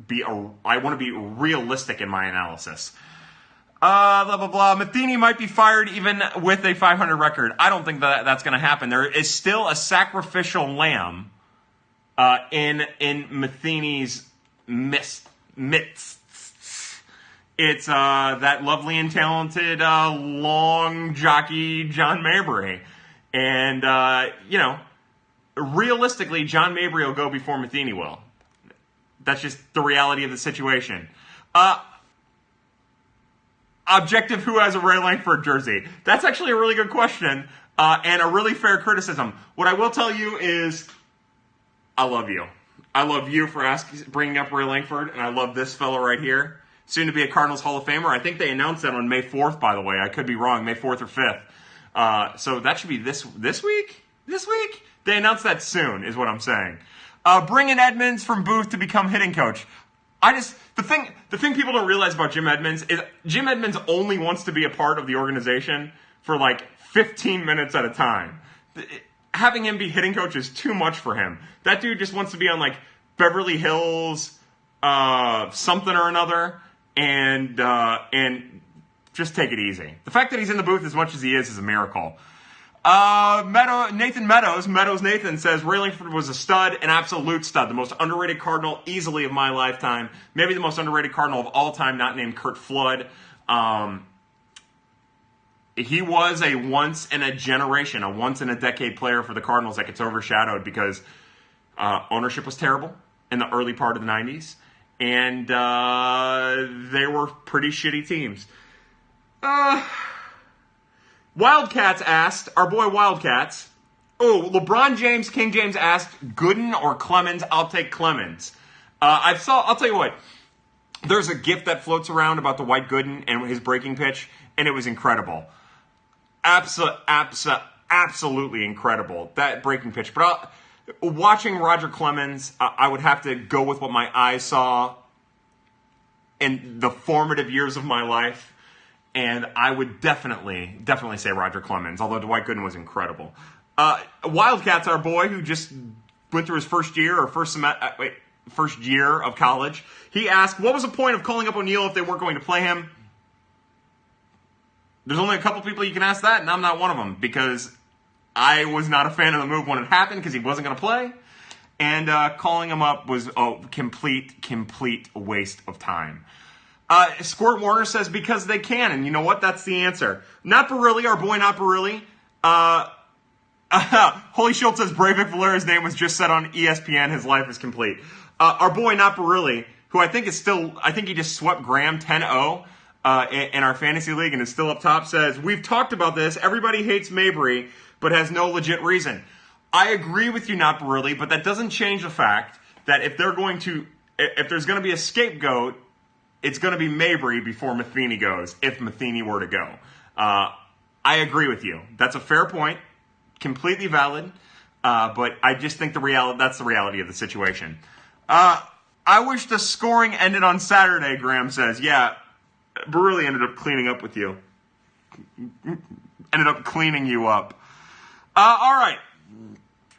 be realistic in my analysis. Blah, blah, blah. Matheny might be fired even with a 500 record. I don't think that's going to happen. There is still a sacrificial lamb in Matheny's midst. It's that lovely and talented long jockey John Mabry. And, realistically, John Mabry will go before Matheny will. That's just the reality of the situation. Objective, who has a Ray Langford jersey? That's actually a really good question and a really fair criticism. What I will tell you is I love you. I love you for bringing up Ray Langford, and I love this fellow right here. Soon to be a Cardinals Hall of Famer. I think they announced that on May 4th, by the way. I could be wrong, May 4th or 5th. So that should be this week? This week? They announced that soon, is what I'm saying. Bring in Edmonds from Booth to become hitting coach. The thing people don't realize about Jim Edmonds is Jim Edmonds only wants to be a part of the organization for like 15 minutes at a time. Having him be hitting coach is too much for him. That dude just wants to be on like Beverly Hills, something or another, and just take it easy. The fact that he's in the booth as much as he is a miracle. Nathan Nathan says Ray Langford was a stud, an absolute stud, the most underrated Cardinal easily of my lifetime, maybe the most underrated Cardinal of all time, not named Kurt Flood. He was a once in a generation, a once in a decade player for the Cardinals that gets overshadowed because ownership was terrible in the early part of the 90s, and they were pretty shitty teams. Wildcats asked, our boy Wildcats, LeBron James, King James asked, Gooden or Clemens? I'll take Clemens. I'll tell you what, There's a GIF that floats around about the Dwight Gooden and his breaking pitch, and it was incredible. Absolutely incredible, that breaking pitch. But watching Roger Clemens, I would have to go with what my eyes saw in the formative years of my life, and I would definitely say Roger Clemens, although Dwight Gooden was incredible. Wildcats, our boy, who just went through his first year of college, he asked, what was the point of calling up O'Neill if they weren't going to play him? There's only a couple people you can ask that, and I'm not one of them, because I was not a fan of the move when it happened, because he wasn't going to play, and calling him up was a complete waste of time. Squirt Warner says, because they can, and you know what? That's the answer. Not Barilli, our boy Not Barilli. Holy Shield says, Breivik Valera's name was just said on ESPN, his life is complete. Our boy Not Barilli, who I think he just swept Graham 10-0 in our fantasy league and is still up top, says, we've talked about this, everybody hates Mabry, but has no legit reason. I agree with you, Not Barilli, but that doesn't change the fact that if there's going to be a scapegoat, it's going to be Mabry before Matheny goes, if Matheny were to go. I agree with you. That's a fair point. Completely valid. But I just think that's the reality of the situation. I wish the scoring ended on Saturday, Graham says. Yeah, Barilli ended up cleaning up with you. Ended up cleaning you up. All right.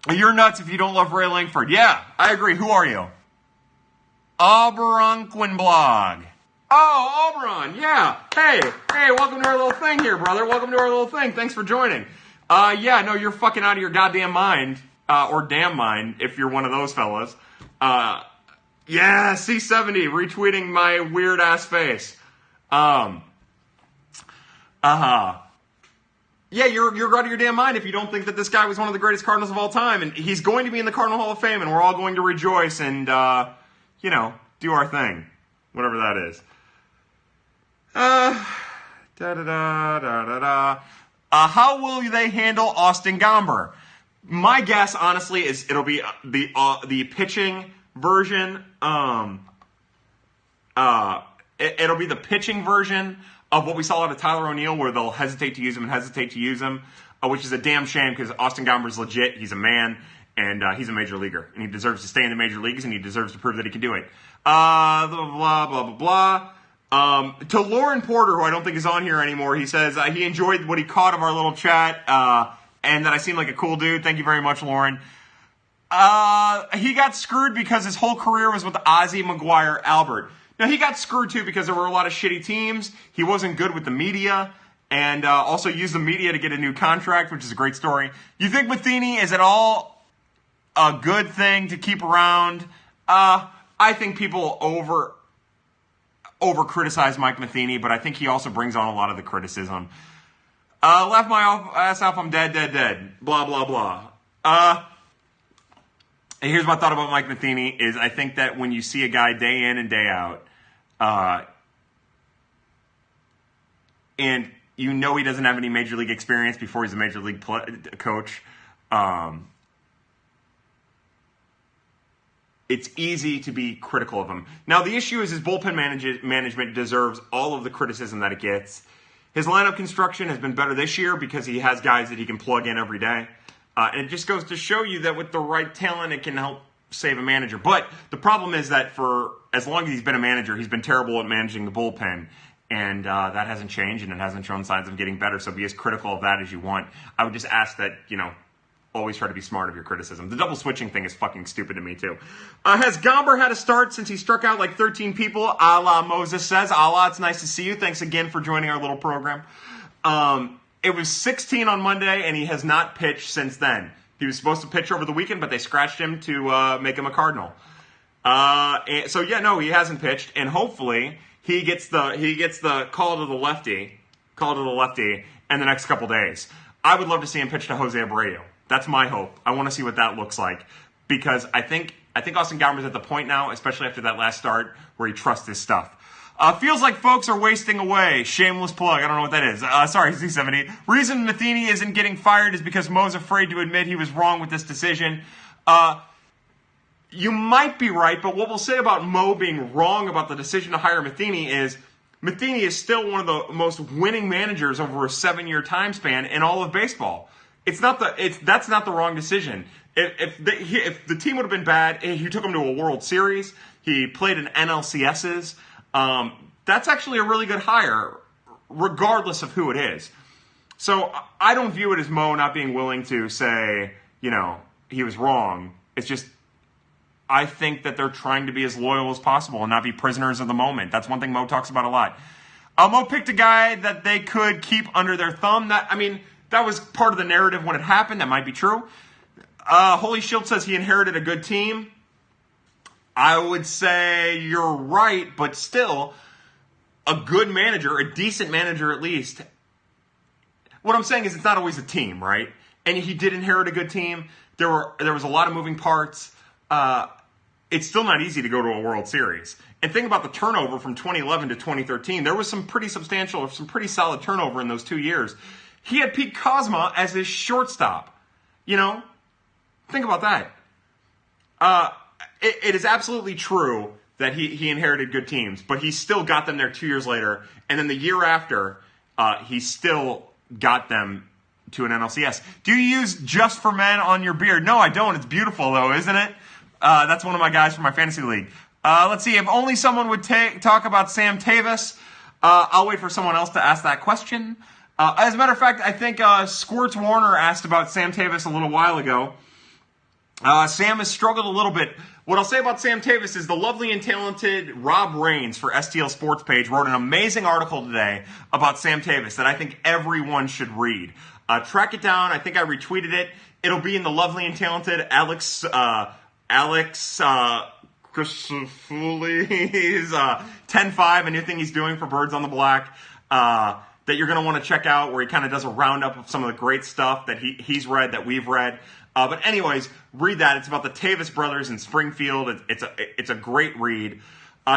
You're nuts if you don't love Ray Langford. Yeah, I agree. Who are you? Auberon Quinblog. Oh, Auberon, yeah. Hey, welcome to our little thing here, brother. Welcome to our little thing. Thanks for joining. Yeah, no, you're fucking out of your goddamn mind. Or damn mind, if you're one of those fellas. Yeah, C70, retweeting my weird-ass face. Yeah, you're out of your damn mind if you don't think that this guy was one of the greatest Cardinals of all time. And he's going to be in the Cardinal Hall of Fame, and we're all going to rejoice and, do our thing. Whatever that is. How will they handle Austin Gomber? My guess, honestly, is it'll be the pitching version. It'll be the pitching version of what we saw out of Tyler O'Neill, where they'll hesitate to use him, which is a damn shame because Austin Gomber's legit. He's a man, and he's a major leaguer, and he deserves to stay in the major leagues, and he deserves to prove that he can do it. Blah, blah, blah, blah, blah. To Lauren Porter, who I don't think is on here anymore, he says he enjoyed what he caught of our little chat, and that I seem like a cool dude. Thank you very much, Lauren. He got screwed because his whole career was with Ozzie, McGuire, Albert. Now, he got screwed, too, because there were a lot of shitty teams. He wasn't good with the media, and also used the media to get a new contract, which is a great story. You think Matheny is at all a good thing to keep around? I think people over-criticize Mike Matheny, but I think he also brings on a lot of the criticism. Laugh my ass off, I'm dead. Blah, blah, blah. And here's my thought about Mike Matheny is I think that when you see a guy day in and day out, and you know he doesn't have any major league experience before he's a major league coach, it's easy to be critical of him. Now, the issue is his bullpen management deserves all of the criticism that it gets. His lineup construction has been better this year because he has guys that he can plug in every day. And it just goes to show you that with the right talent, it can help save a manager. But the problem is that for as long as he's been a manager, he's been terrible at managing the bullpen. And that hasn't changed, and it hasn't shown signs of getting better. So be as critical of that as you want. I would just ask that, always try to be smart of your criticism. The double switching thing is fucking stupid to me, too. Has Gomber had a start since he struck out like 13 people? A la Moses says. Allah, it's nice to see you. Thanks again for joining our little program. It was 16 on Monday, and he has not pitched since then. He was supposed to pitch over the weekend, but they scratched him to make him a Cardinal. He hasn't pitched, and hopefully he gets the call to the lefty in the next couple days. I would love to see him pitch to Jose Abreu. That's my hope. I want to see what that looks like because I think Austin Gomber's at the point now, especially after that last start, where he trusts his stuff. Feels like folks are wasting away. Shameless plug. I don't know what that is. Sorry, C70. Reason Matheny isn't getting fired is because Mo's afraid to admit he was wrong with this decision. you might be right, but what we'll say about Mo being wrong about the decision to hire Matheny is still one of the most winning managers over a 7-year time span in all of baseball. That's not the wrong decision. If the team would have been bad, he took them to a World Series. He played in NLCSs. That's actually a really good hire, regardless of who it is. So I don't view it as Mo not being willing to say, he was wrong. It's just, I think that they're trying to be as loyal as possible and not be prisoners of the moment. That's one thing Mo talks about a lot. Mo picked a guy that they could keep under their thumb. That was part of the narrative when it happened. That might be true. Holy Shield says he inherited a good team. I would say you're right, but still, a good manager, a decent manager at least. What I'm saying is it's not always a team, right? And he did inherit a good team. There was a lot of moving parts. It's still not easy to go to a World Series. And think about the turnover from 2011 to 2013. There was some pretty solid turnover in those 2 years. He had Pete Kozma as his shortstop. Think about that. It is absolutely true that he inherited good teams, but he still got them there 2 years later. And then the year after, he still got them to an NLCS. Do you use Just for Men on your beard? No, I don't. It's beautiful, though, isn't it? That's one of my guys from my fantasy league. Let's see. If only someone would talk about Sam Tavis. I'll wait for someone else to ask that question. As a matter of fact, I think Squirts Warner asked about Sam Tavis a little while ago. Sam has struggled a little bit. What I'll say about Sam Tavis is the lovely and talented Rob Raines for STL Sports Page wrote an amazing article today about Sam Tavis that I think everyone should read. Track it down. I think I retweeted it. It'll be in the lovely and talented Alex Christopoulos 10-5, a new thing he's doing for Birds on the Black that you're going to want to check out, where he kind of does a roundup of some of the great stuff that he's read, that we've read. But anyways, read that. It's about the Tavis brothers in Springfield. It's a great read.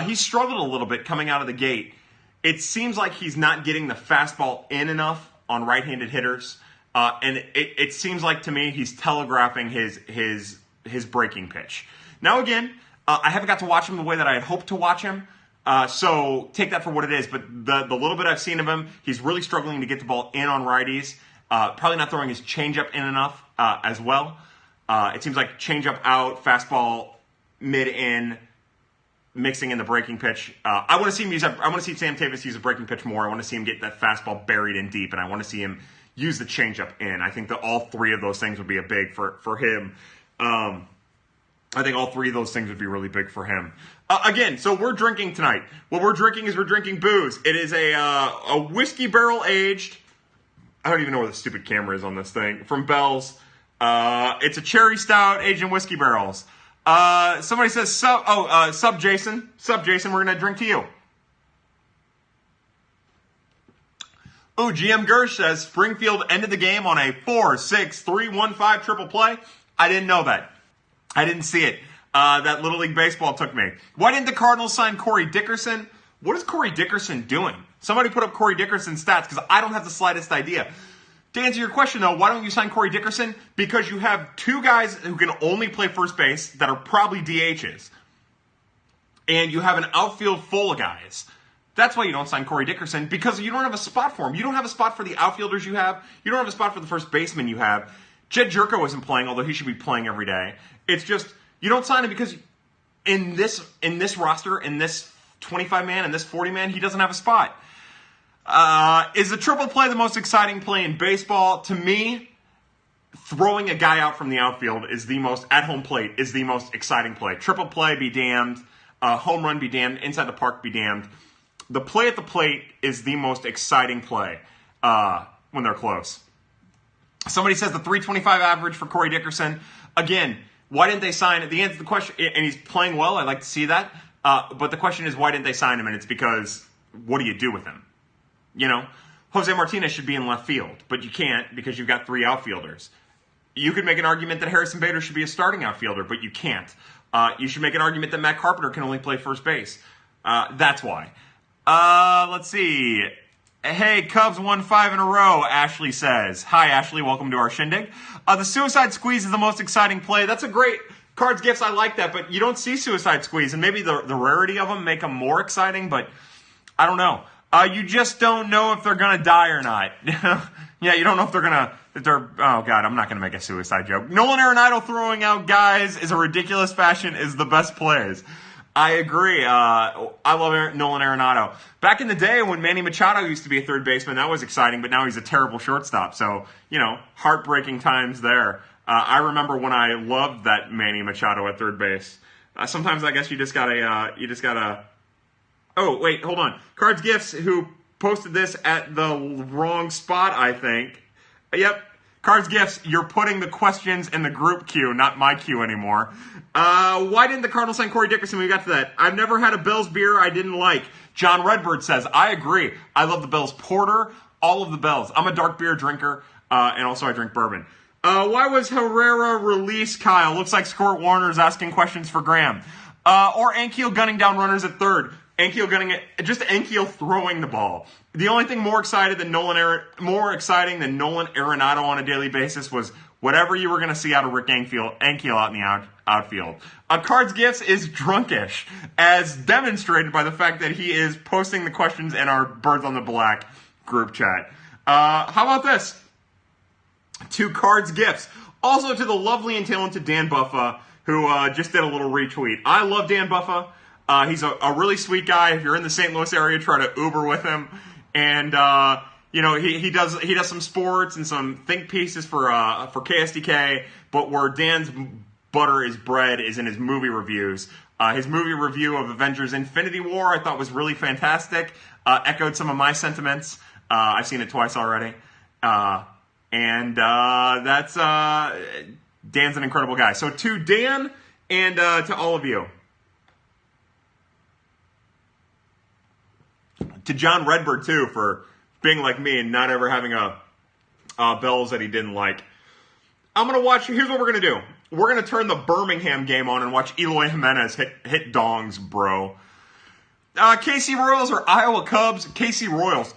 He struggled a little bit coming out of the gate. It seems like he's not getting the fastball in enough on right-handed hitters. And it seems like to me he's telegraphing his breaking pitch. Now again, I haven't got to watch him the way that I had hoped to watch him. So take that for what it is. But the little bit I've seen of him, he's really struggling to get the ball in on righties. Probably not throwing his changeup in enough as well. It seems like changeup out, fastball mid-in, mixing in the breaking pitch. I want to see Sam Tavis use a breaking pitch more. I want to see him get that fastball buried in deep, and I want to see him use the changeup in. I think that all three of those things would be a big for him. I think all three of those things would be really big for him. Again, so we're drinking tonight. What we're drinking is we're drinking booze. It is a whiskey barrel aged. I don't even know where the stupid camera is on this thing. From Bell's. It's a cherry stout aged in whiskey barrels. Somebody says sub Jason. Sub Jason, we're gonna drink to you. Ooh, GM Gersh says Springfield ended the game on a 4-6-3-1-5 triple play. I didn't know that. I didn't see it. That Little League Baseball took me. Why didn't the Cardinals sign Corey Dickerson? What is Corey Dickerson doing? Somebody put up Corey Dickerson's stats because I don't have the slightest idea. To answer your question, though, why don't you sign Corey Dickerson? Because you have two guys who can only play first base that are probably DHs. And you have an outfield full of guys. That's why you don't sign Corey Dickerson, because you don't have a spot for him. You don't have a spot for the outfielders you have. You don't have a spot for the first baseman you have. Jed Jerko isn't playing, although he should be playing every day. It's just, you don't sign him because in this roster, in this 25-man, in this 40-man, he doesn't have a spot. Is the triple play the most exciting play in baseball? To me, throwing a guy out from the outfield at home plate is the most exciting play. Triple play, be damned. Home run, be damned. Inside the park, be damned. The play at the plate is the most exciting play when they're close. Somebody says the 325 average for Corey Dickerson. Again, why didn't they sign it? The answer to the question, and he's playing well, I'd like to see that. But the question is, why didn't they sign him? And it's because, what do you do with him? Jose Martinez should be in left field, but you can't because you've got three outfielders. You could make an argument that Harrison Bader should be a starting outfielder, but you can't. You should make an argument that Matt Carpenter can only play first base. That's why. Let's see. Hey, Cubs won 5 in a row, Ashley says. Hi, Ashley. Welcome to our shindig. The suicide squeeze is the most exciting play. That's a great Cards gifts, I like that, but you don't see Suicide Squeeze, and maybe the rarity of them make them more exciting, but I don't know. You just don't know if they're going to die or not. Yeah, you don't know if they're, oh God, I'm not going to make a suicide joke. Nolan Arenado throwing out guys is a ridiculous fashion is the best plays. I agree. I love Nolan Arenado. Back in the day when Manny Machado used to be a third baseman, that was exciting, but now he's a terrible shortstop. So, heartbreaking times there. I remember when I loved that Manny Machado at third base. Sometimes I guess you just gotta. Oh wait, hold on. Cards Gifts, who posted this at the wrong spot, I think. Yep. Cards Gifts, you're putting the questions in the group queue, not my queue anymore. Why didn't the Cardinals sign Corey Dickerson when we got to that? I've never had a Bills beer I didn't like. John Redbird says, I agree. I love the Bills Porter, all of the Bills. I'm a dark beer drinker, and also I drink bourbon. Why was Herrera released, Kyle? Looks like Squirt Warner's asking questions for Graham. Or Ankiel gunning down runners at third. Ankiel gunning it, just Ankiel throwing the ball. The only thing more exciting than Nolan Arenado on a daily basis was whatever you were going to see out of Rick Ankiel out in the outfield. Cards Gifts is drunkish, as demonstrated by the fact that he is posting the questions in our Birds on the Black group chat. How about this? To Cards Gifts. Also to the lovely and talented Dan Buffa, who just did a little retweet. I love Dan Buffa. He's a really sweet guy. If you're in the St. Louis area, try to Uber with him. And he does some sports and some think pieces for KSDK. But where Dan's butter is bread is in his movie reviews. His movie review of Avengers: Infinity War I thought was really fantastic. Echoed some of my sentiments. I've seen it twice already. And that's Dan's an incredible guy. So to Dan and to all of you. To John Redbird, too, for being like me and not ever having a Bells that he didn't like. I'm going to watch, here's what we're going to do. We're going to turn the Birmingham game on and watch Eloy Jimenez hit dongs, bro. KC Royals or Iowa Cubs? KC Royals.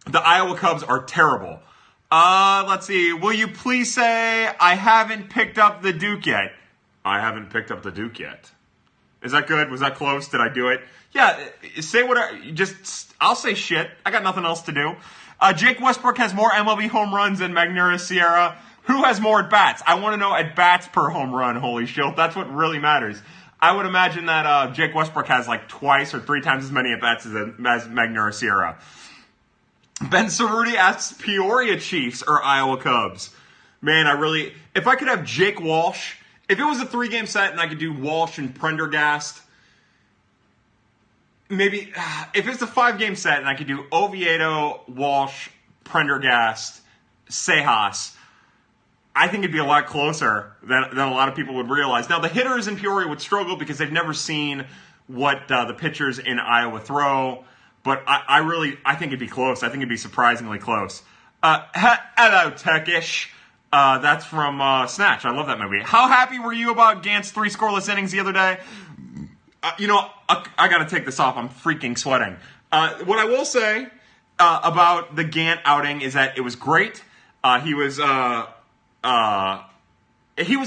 The Iowa Cubs are terrible. Let's see. Will you please say, I haven't picked up the Duke yet? I haven't picked up the Duke yet. Is that good? Was that close? Did I do it? Yeah, say whatever. I'll say shit. I got nothing else to do. Jake Westbrook has more MLB home runs than Magneuris Sierra. Who has more at-bats? I want to know at-bats per home run, holy shield. That's what really matters. I would imagine that Jake Westbrook has like twice or three times as many at-bats as Magneuris Sierra. Ben Cerruti asks Peoria Chiefs or Iowa Cubs. Man, if I could have Jake Walsh, if it was a 3-game set and I could do Walsh and Prendergast, maybe, if it's a 5-game set and I could do Oviedo, Walsh, Prendergast, Sejas, I think it'd be a lot closer than a lot of people would realize. Now, the hitters in Peoria would struggle because they've never seen what the pitchers in Iowa throw, but I think it'd be close. I think it'd be surprisingly close. Hello, Turkish. That's from Snatch. I love that movie. How happy were you about Gant's 3 scoreless innings the other day? I got to take this off. I'm freaking sweating. What I will say about the Gant outing is that it was great. He was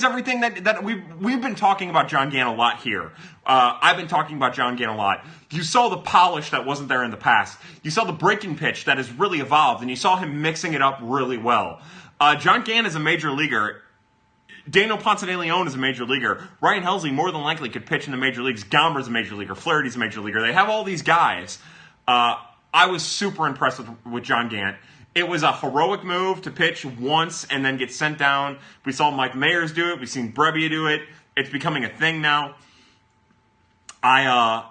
everything that we've been talking about John Gant a lot here. I've been talking about John Gant a lot. You saw the polish that wasn't there in the past. You saw the breaking pitch that has really evolved, and you saw him mixing it up really well. John Gant is a major leaguer. Daniel Ponce de Leon is a major leaguer. Ryan Helsley more than likely could pitch in the major leagues. Gomber's a major leaguer. Flaherty's a major leaguer. They have all these guys. I was super impressed with John Gant. It was a heroic move to pitch once and then get sent down. We saw Mike Mayers do it. We've seen Brebbia do it. It's becoming a thing now. I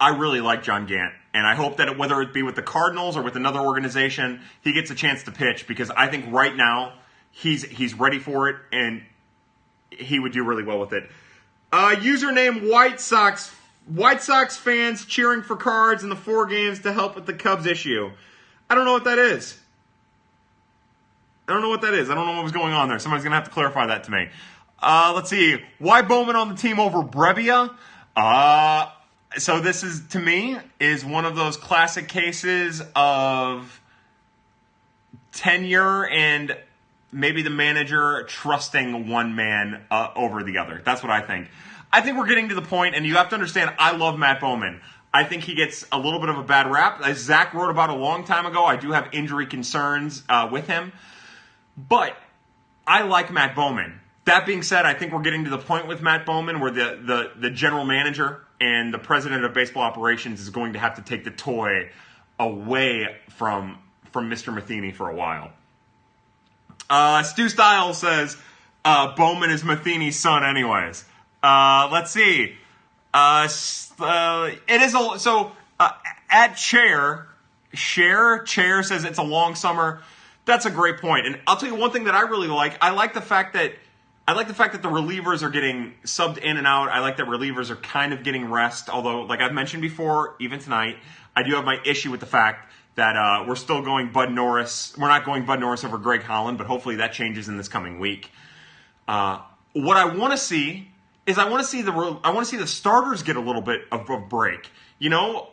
really like John Gant. And I hope that whether it be with the Cardinals or with another organization, he gets a chance to pitch because I think right now he's ready for it and he would do really well with it. Username White Sox fans cheering for Cards in the 4 games to help with the Cubs issue. I don't know what that is. I don't know what was going on there. Somebody's going to have to clarify that to me. Let's see. Why Bowman on the team over Brebbia? So this is, to me, is one of those classic cases of tenure and maybe the manager trusting one man over the other. That's what I think. I think we're getting to the point, and you have to understand, I love Matt Bowman. I think he gets a little bit of a bad rap. As Zach wrote about a long time ago, I do have injury concerns with him. But I like Matt Bowman. That being said, I think we're getting to the point with Matt Bowman where the general manager and the president of baseball operations is going to have to take the toy away from Mr. Matheny for a while. Stu Stiles says, Bowman is Matheny's son anyways. Let's see. It is at Chair says it's a long summer. That's a great point. And I'll tell you one thing that I really like. I like the fact that the relievers are getting subbed in and out. I like that relievers are kind of getting rest. Although, like I've mentioned before, even tonight, I do have my issue with the fact that we're still going Bud Norris. We're not going Bud Norris over Greg Holland, but hopefully that changes in this coming week. What I want to see is I want to see the starters get a little bit of a break. You know,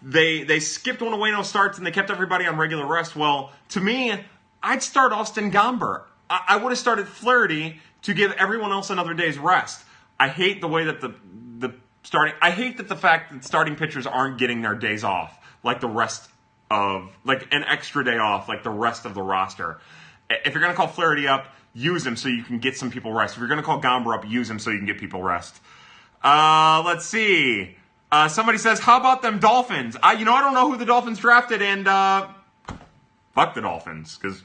they skipped one away, no starts, and they kept everybody on regular rest. Well, to me, I'd start Austin Gomber. I would have started Flaherty to give everyone else another day's rest. I hate the way that I hate that the fact that starting pitchers aren't getting their days off like the rest of, like an extra day off like the rest of the roster. If you're going to call Flaherty up, use him so you can get some people rest. If you're going to call Gomber up, use him so you can get people rest. Let's see. Somebody says, how about them Dolphins? I don't know who the Dolphins drafted, and fuck the Dolphins, because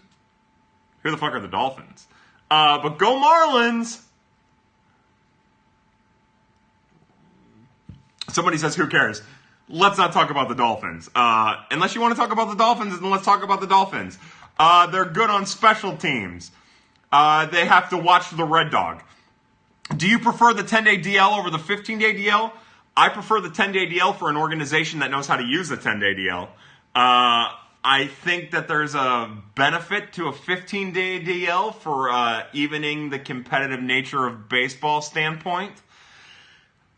who the fuck are the Dolphins? But go Marlins! Somebody says, who cares? Let's not talk about the Dolphins. Unless you want to talk about the Dolphins, then let's talk about the Dolphins. They're good on special teams. They have to watch the Red Dog. Do you prefer the 10-day DL over the 15-day DL? I prefer the 10-day DL for an organization that knows how to use the 10-day DL. I think that there's a benefit to a 15-day DL for evening the competitive nature of baseball standpoint.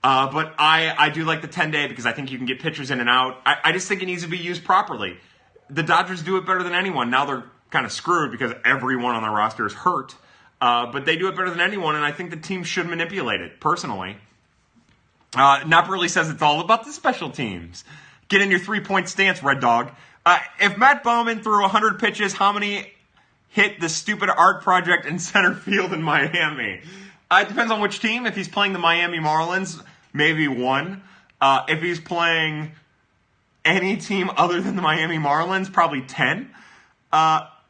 But I do like the 10-day because I think you can get pitchers in and out. I just think it needs to be used properly. The Dodgers do it better than anyone. Now they're kind of screwed because everyone on their roster is hurt. But they do it better than anyone, and I think the team should manipulate it, personally. Naparelli says it's all about the special teams. Get in your 3-point stance, Red Dog. If Matt Bowman threw 100 pitches, how many hit the stupid art project in center field in Miami? It depends on which team. If he's playing the Miami Marlins, maybe 1. If he's playing any team other than the Miami Marlins, probably 10.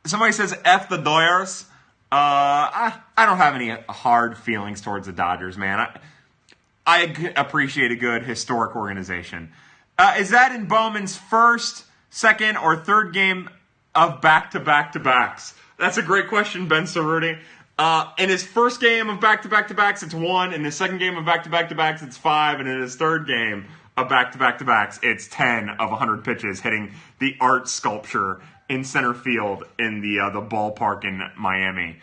Somebody says F the Doyers. I don't have any hard feelings towards the Dodgers, man. I appreciate a good historic organization. Is that in Bowman's first, second, or third game of back-to-back-to-backs? That's a great question, Ben Cerruti. In his first game of back-to-back-to-backs, it's 1. In his second game of back-to-back-to-backs, it's 5. And in his third game of back-to-back-to-backs, it's 10 of 100 pitches hitting the art sculpture in center field in the ballpark in Miami.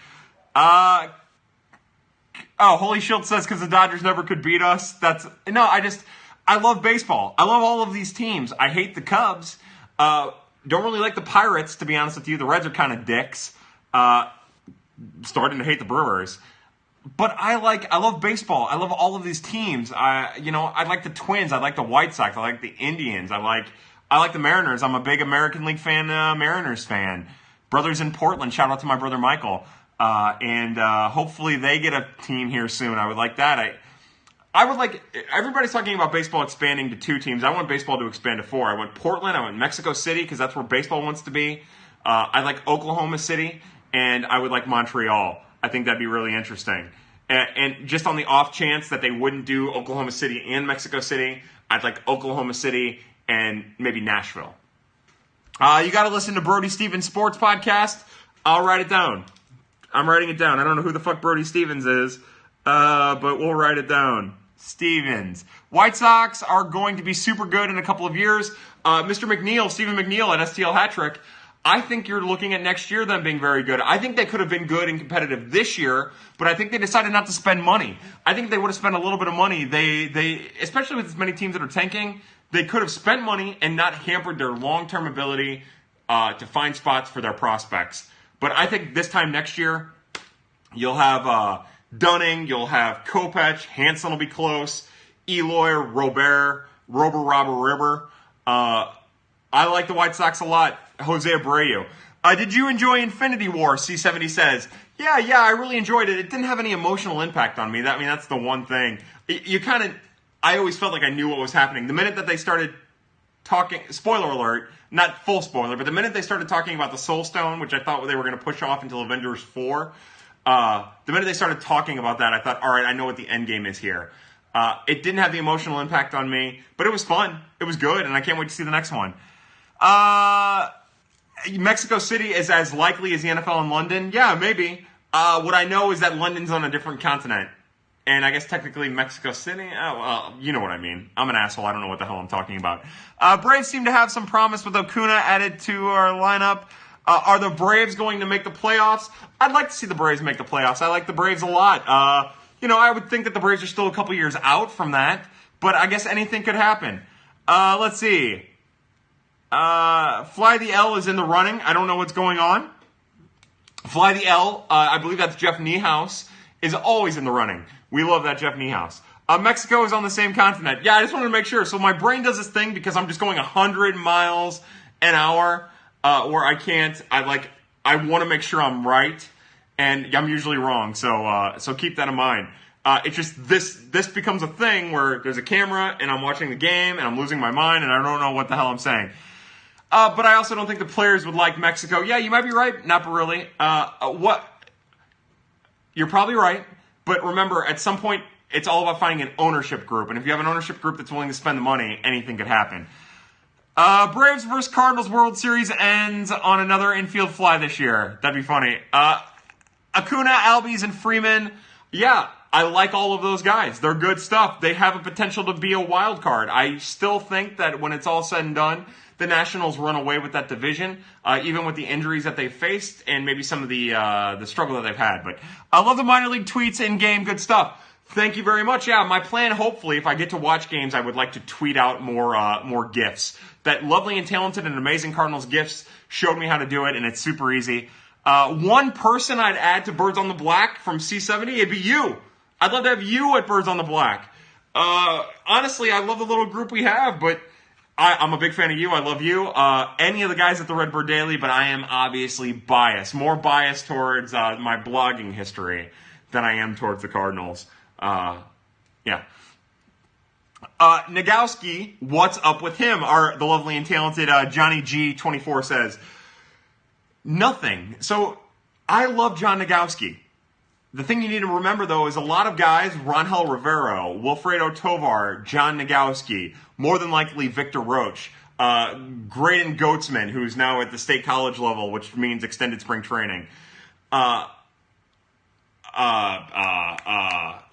Holy Shield says because the Dodgers never could beat us. I love baseball. I love all of these teams. I hate the Cubs. Don't really like the Pirates, to be honest with you. The Reds are kind of dicks. Starting to hate the Brewers. But I love baseball. I love all of these teams. I like the Twins. I like the White Sox. I like the Indians. I like the Mariners. I'm a big American League fan, Mariners fan. Brothers in Portland. Shout out to my brother Michael. And hopefully they get a team here soon. I would like that. I would like, everybody's talking about baseball expanding to 2 teams. I want baseball to expand to 4. I want Portland. I want Mexico City because that's where baseball wants to be. I like Oklahoma City. And I would like Montreal. I think that'd be really interesting. And just on the off chance that they wouldn't do Oklahoma City and Mexico City, I'd like Oklahoma City and maybe Nashville. You got to listen to Brody Stevens Sports Podcast. I'll write it down. I'm writing it down. I don't know who the fuck Brody Stevens is, but we'll write it down. Stevens. White Sox are going to be super good in a couple of years. Mr. McNeil, Stephen McNeil at STL Hattrick, I think you're looking at next year them being very good. I think they could have been good and competitive this year, but I think they decided not to spend money. I think if they would have spent a little bit of money, they especially with as many teams that are tanking, they could have spent money and not hampered their long-term ability to find spots for their prospects. But I think this time next year, you'll have Dunning, you'll have Kopech, Hansen will be close, Eloy, Robert, Ribber. I like the White Sox a lot. Jose Abreu. Did you enjoy Infinity War? C70 says. Yeah, I really enjoyed it. It didn't have any emotional impact on me. That's the one thing. I always felt like I knew what was happening. The minute that they started talking, spoiler alert, not full spoiler, but the minute they started talking about the Soul Stone, which I thought they were going to push off until Avengers 4, the minute they started talking about that, I thought, all right, I know what the end game is here. It didn't have the emotional impact on me, but it was fun. It was good, and I can't wait to see the next one. Mexico City is as likely as the NFL in London? Yeah, maybe. What I know is that London's on a different continent. And I guess technically Mexico City? You know what I mean. I'm an asshole. I don't know what the hell I'm talking about. Braves seem to have some promise with Acuna added to our lineup. Are the Braves going to make the playoffs? I'd like to see the Braves make the playoffs. I like the Braves a lot. I would think that the Braves are still a couple years out from that. But I guess anything could happen. Let's see. Fly the L is in the running. I don't know what's going on. Fly the L, I believe that's Jeff Niehaus, is always in the running. We love that Jeff Niehaus. Mexico is on the same continent. Yeah, I just wanted to make sure. So my brain does this thing because I'm just going 100 miles an hour, where I can't. I want to make sure I'm right, and I'm usually wrong. So keep that in mind. It's just this becomes a thing where there's a camera and I'm watching the game and I'm losing my mind and I don't know what the hell I'm saying. But I also don't think the players would like Mexico. Yeah, you might be right. Not really. You're probably right. But remember, at some point, it's all about finding an ownership group. And if you have an ownership group that's willing to spend the money, anything could happen. Braves versus Cardinals World Series ends on another infield fly this year. That'd be funny. Acuna, Albies, and Freeman. Yeah, I like all of those guys. They're good stuff. They have a potential to be a wild card. I still think that when it's all said and done, the Nationals run away with that division, even with the injuries that they faced and maybe some of the struggle that they've had. But I love the minor league tweets in game. Good stuff. Thank you very much. Yeah, my plan, hopefully, if I get to watch games, I would like to tweet out more GIFs. That lovely and talented and amazing Cardinals GIFs showed me how to do it, and it's super easy. One person I'd add to Birds on the Black from C70, it'd be you. I'd love to have you at Birds on the Black. Honestly, I love the little group we have, but I'm a big fan of you. I love you. Any of the guys at the Redbird Daily, but I am obviously biased. More biased towards my blogging history than I am towards the Cardinals. Yeah. Nagowski, what's up with him? The lovely and talented Johnny G24 says, nothing. So, I love John Nagowski. The thing you need to remember, though, is a lot of guys, Rangel Rivero, Wilfredo Tovar, John Nagowski, more than likely Victor Roach, Graydon Goatsman, who's now at the state college level, which means extended spring training,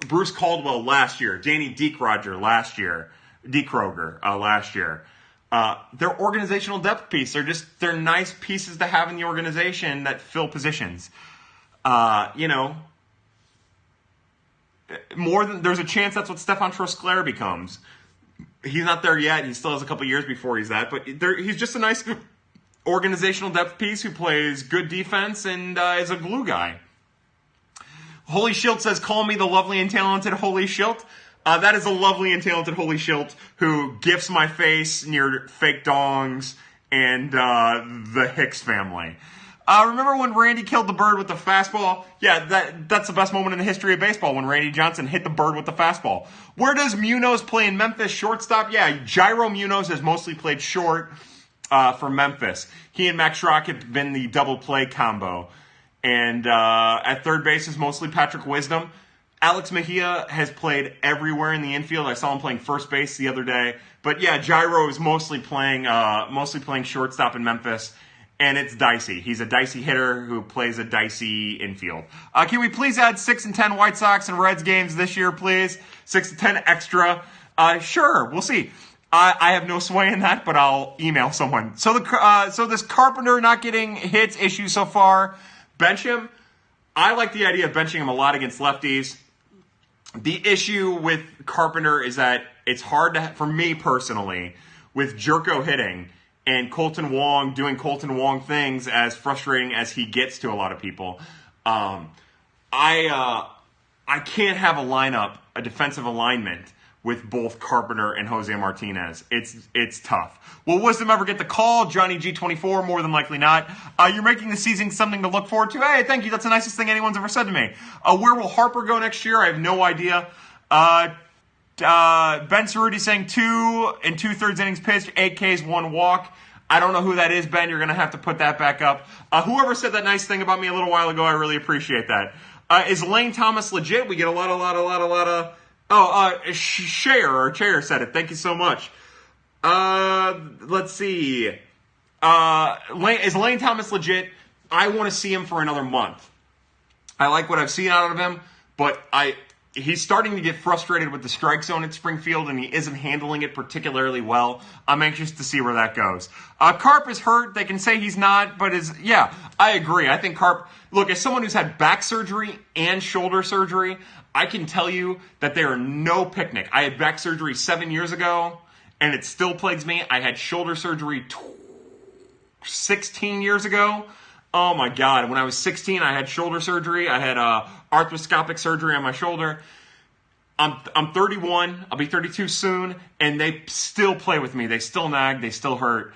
Bruce Caldwell last year, Danny Dekroger last year, last year. They're organizational depth piece. They're nice pieces to have in the organization that fill positions. There's a chance that's what Stefan Trosclair becomes. He's not there yet. He still has a couple years before he's that. But he's just a nice organizational depth piece who plays good defense and is a glue guy. Holy Schilt says, call me the lovely and talented Holy Schilt. That is a lovely and talented Holy Schilt who gifts my face near fake dongs and the Hicks family. Remember when Randy killed the bird with the fastball? Yeah, that's the best moment in the history of baseball, when Randy Johnson hit the bird with the fastball. Where does Munoz play in Memphis? Shortstop? Yeah, Jairo Munoz has mostly played short for Memphis. He and Max Schrock have been the double play combo. And at third base is mostly Patrick Wisdom. Alex Mejia has played everywhere in the infield. I saw him playing first base the other day. But yeah, Jairo is mostly playing shortstop in Memphis. And it's dicey. He's a dicey hitter who plays a dicey infield. Can we please add 6 and 10 White Sox and Reds games this year, please? 6 to 10 extra. Sure, we'll see. I have no sway in that, but I'll email someone. So this Carpenter not getting hits issue so far, bench him. I like the idea of benching him a lot against lefties. The issue with Carpenter is that it's hard for me personally, with Jerko hitting, and Colton Wong doing Colton Wong things, as frustrating as he gets to a lot of people. I can't have a defensive alignment with both Carpenter and Jose Martinez. It's tough. Will Wisdom ever get the call? Johnny G24, more than likely not. You're making the season something to look forward to. Hey, thank you. That's the nicest thing anyone's ever said to me. Where will Harper go next year? I have no idea. Ben Cerruti saying 2 2/3 innings pitched, 8 Ks, 1 walk. I don't know who that is, Ben. You're going to have to put that back up. Whoever said that nice thing about me a little while ago, I really appreciate that. Is Lane Thomas legit? We get a lot of... Chair said it. Thank you so much. Let's see. Is Lane Thomas legit? I want to see him for another month. I like what I've seen out of him, but he's starting to get frustrated with the strike zone at Springfield, and he isn't handling it particularly well. I'm anxious to see where that goes. Carp is hurt. They can say he's not, but I agree. I think Carp, look, as someone who's had back surgery and shoulder surgery, I can tell you that they are no picnic. I had back surgery 7 years ago, and it still plagues me. I had shoulder surgery 16 years ago. Oh my God. When I was 16, I had shoulder surgery. I had arthroscopic surgery on my shoulder. I'm 31. I'll be 32 soon, and they still play with me. They still nag. They still hurt.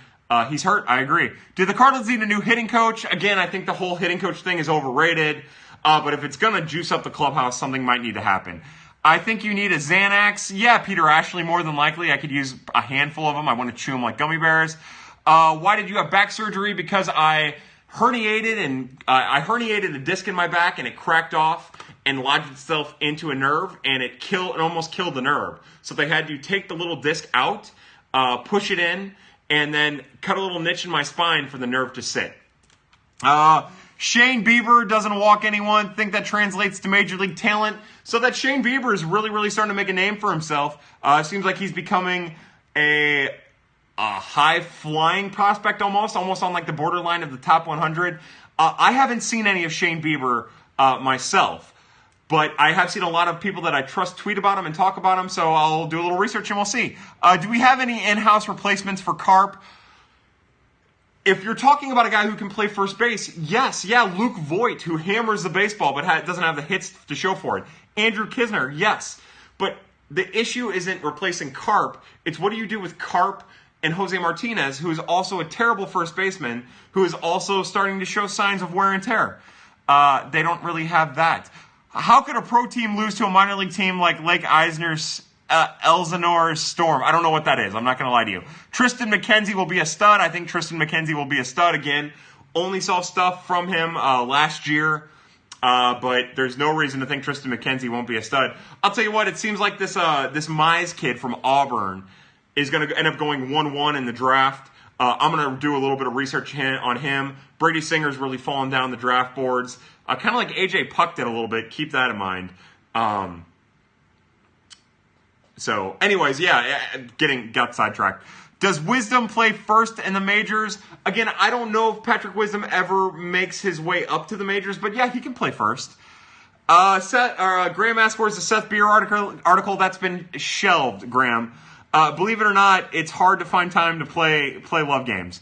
He's hurt. I agree. Do the Cardinals need a new hitting coach? Again, I think the whole hitting coach thing is overrated. But if it's going to juice up the clubhouse, something might need to happen. I think you need a Xanax. Yeah, Peter Ashley, more than likely. I could use a handful of them. I want to chew them like gummy bears. Why did you have back surgery? Because I herniated a disc in my back, and it cracked off and lodged itself into a nerve, and it almost killed the nerve. So they had to take the little disc out, push it in, and then cut a little niche in my spine for the nerve to sit. Shane Bieber doesn't walk anyone. Think that translates to major league talent. So that Shane Bieber is really, really starting to make a name for himself. Seems like he's becoming a high-flying prospect almost on like the borderline of the top 100. I haven't seen any of Shane Bieber myself, but I have seen a lot of people that I trust tweet about him and talk about him, so I'll do a little research and we'll see. Do we have any in-house replacements for Carp? If you're talking about a guy who can play first base, yes, Luke Voigt, who hammers the baseball but doesn't have the hits to show for it. Andrew Knizner, yes. But the issue isn't replacing Carp. It's what do you do with Carp and Jose Martinez, who is also a terrible first baseman, who is also starting to show signs of wear and tear. They don't really have that. How could a pro team lose to a minor league team like Lake Eisner's Elsinore Storm? I don't know what that is. I'm not going to lie to you. Tristan McKenzie will be a stud. I think Tristan McKenzie will be a stud again. Only saw stuff from him last year, but there's no reason to think Tristan McKenzie won't be a stud. I'll tell you what, it seems like this Mize kid from Auburn is going to end up going 1-1 in the draft. I'm going to do a little bit of research on him. Brady Singer's really fallen down the draft boards. Kind of like AJ Puck did a little bit. Keep that in mind. So, anyways, got sidetracked. Does Wisdom play first in the majors? Again, I don't know if Patrick Wisdom ever makes his way up to the majors, but yeah, he can play first. Graham asks, where's the Seth Beer article that's been shelved, Graham? Believe it or not, it's hard to find time to play love games.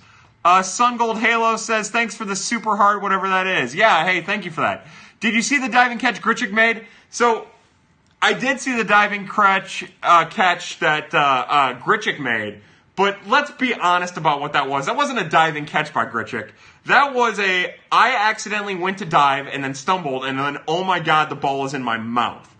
Sun Gold Halo says, thanks for the super hard, whatever that is. Yeah, hey, thank you for that. Did you see the diving catch Grichuk made? So, I did see the diving catch that Grichuk made, but let's be honest about what that was. That wasn't a diving catch by Grichuk. That was I accidentally went to dive and then stumbled, and then, oh my God, the ball was in my mouth.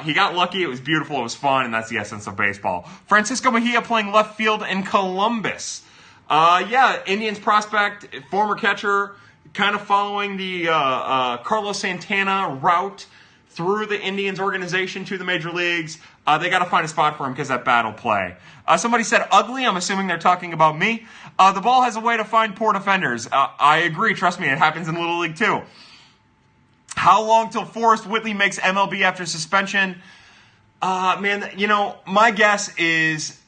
He got lucky. It was beautiful. It was fun, and that's the essence of baseball. Francisco Mejia playing left field in Columbus. Indians prospect, former catcher, kind of following the Carlos Santana route through the Indians organization to the major leagues. They got to find a spot for him because that bat will play. Somebody said ugly. I'm assuming they're talking about me. The ball has a way to find poor defenders. I agree. Trust me, it happens in Little League too. How long till Forrest Whitley makes MLB after suspension? My guess is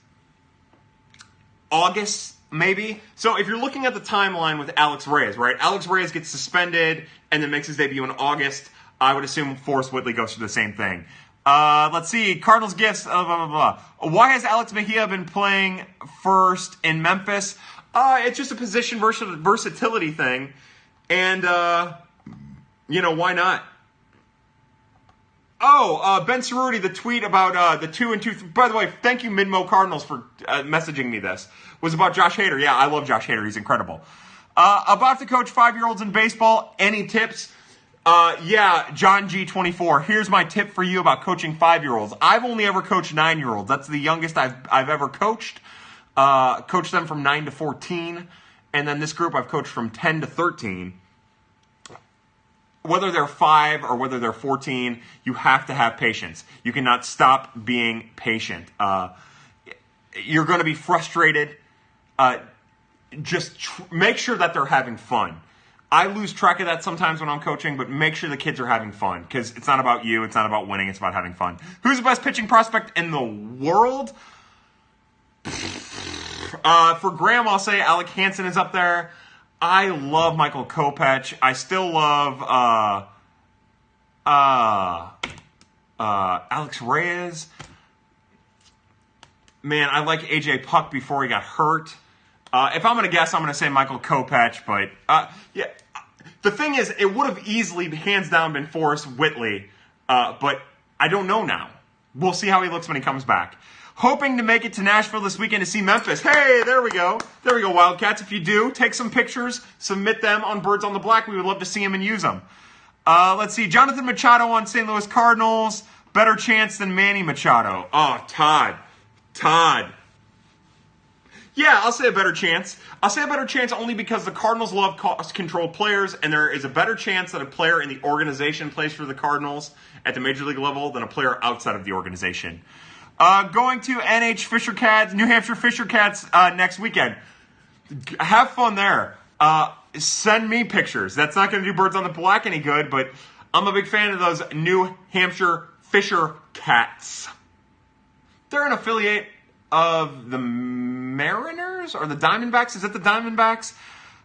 August, maybe. So if you're looking at the timeline with Alex Reyes, right? Alex Reyes gets suspended and then makes his debut in August. I would assume Forrest Whitley goes through the same thing. Let's see. Cardinals gifts. Why has Alex Mejia been playing first in Memphis? It's just a position versatility thing. And, why not? Oh, Ben Cerruti, the tweet about the 2 and 2. By the way, thank you, Midmo Cardinals, for messaging me this. Was about Josh Hader. Yeah, I love Josh Hader. He's incredible. About to coach 5-year-olds in baseball. Any tips? Yeah, John G24. Here's my tip for you about coaching 5-year-olds. I've only ever coached 9-year-olds. That's the youngest I've ever coached. Coached them from 9 to 14. And then this group I've coached from 10 to 13. Whether they're 5 or whether they're 14, you have to have patience. You cannot stop being patient. You're going to be frustrated. Make sure that they're having fun. I lose track of that sometimes when I'm coaching, but make sure the kids are having fun, because it's not about you, it's not about winning, it's about having fun. Who's the best pitching prospect in the world? For Graham, I'll say Alec Hansen is up there. I love Michael Kopech. I still love Alex Reyes. Man, I like AJ Puck before he got hurt. If I'm going to guess, I'm going to say Michael Kopech, but yeah. The thing is, it would have easily, hands down, been Forrest Whitley, but I don't know now. We'll see how he looks when he comes back. Hoping to make it to Nashville this weekend to see Memphis. Hey, there we go. There we go, Wildcats. If you do, take some pictures, submit them on Birds on the Black. We would love to see them and use them. Let's see. Jonathan Machado on St. Louis Cardinals. Better chance than Manny Machado. Oh, Todd. Yeah, I'll say a better chance. I'll say a better chance only because the Cardinals love cost-controlled players, and there is a better chance that a player in the organization plays for the Cardinals at the major league level than a player outside of the organization. Going to New Hampshire Fisher Cats next weekend. Have fun there. Send me pictures. That's not going to do Birds on the Black any good, but I'm a big fan of those New Hampshire Fisher Cats. They're an affiliate of the Mariners or the Diamondbacks. Is it the Diamondbacks?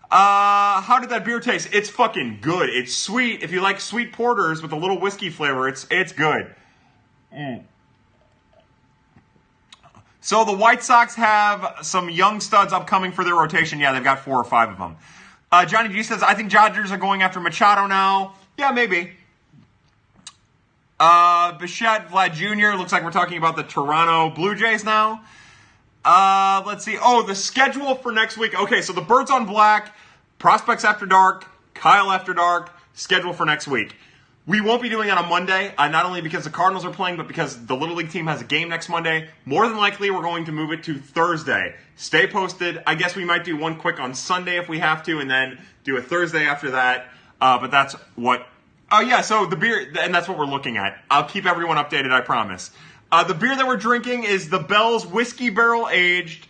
How did that beer taste? It's fucking good. It's sweet. If you like sweet porters with a little whiskey flavor, it's good. So the White Sox have some young studs upcoming for their rotation. Yeah, they've got 4 or 5 of them. Johnny G says, I think Dodgers are going after Machado now. Yeah, maybe. Bichette Vlad Jr. Looks like we're talking about the Toronto Blue Jays now. Let's see. Oh, the schedule for next week. Okay, so the Birds on Black, Prospects After Dark, Kyle After Dark, schedule for next week. We won't be doing it on Monday, not only because the Cardinals are playing, but because the Little League team has a game next Monday. More than likely, we're going to move it to Thursday. Stay posted. I guess we might do one quick on Sunday if we have to, and then do a Thursday after that. But that's what... Oh, yeah, so the beer, and that's what we're looking at. I'll keep everyone updated, I promise. The beer that we're drinking is the Bell's Whiskey Barrel Aged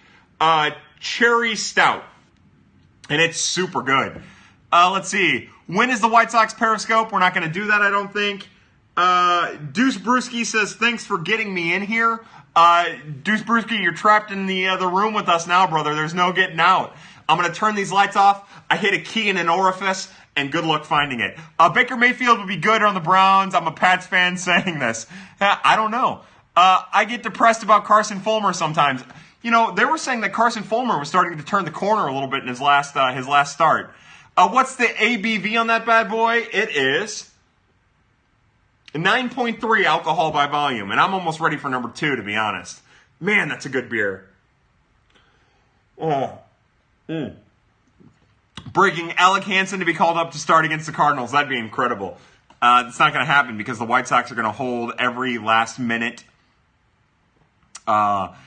Cherry Stout. And it's super good. Let's see. When is the White Sox Periscope? We're not going to do that, I don't think. Deuce Brewski says, thanks for getting me in here. Deuce Brewski, you're trapped in the room with us now, brother. There's no getting out. I'm going to turn these lights off. I hit a key in an orifice, and good luck finding it. Baker Mayfield would be good on the Browns. I'm a Pats fan saying this. I don't know. I get depressed about Carson Fulmer sometimes. You know, they were saying that Carson Fulmer was starting to turn the corner a little bit in his last start. What's the ABV on that bad boy? It is 9.3 alcohol by volume, and I'm almost ready for number 2, to be honest. Man, that's a good beer. Breaking Alec Hansen to be called up to start against the Cardinals. That'd be incredible. It's not going to happen because the White Sox are going to hold every last minute of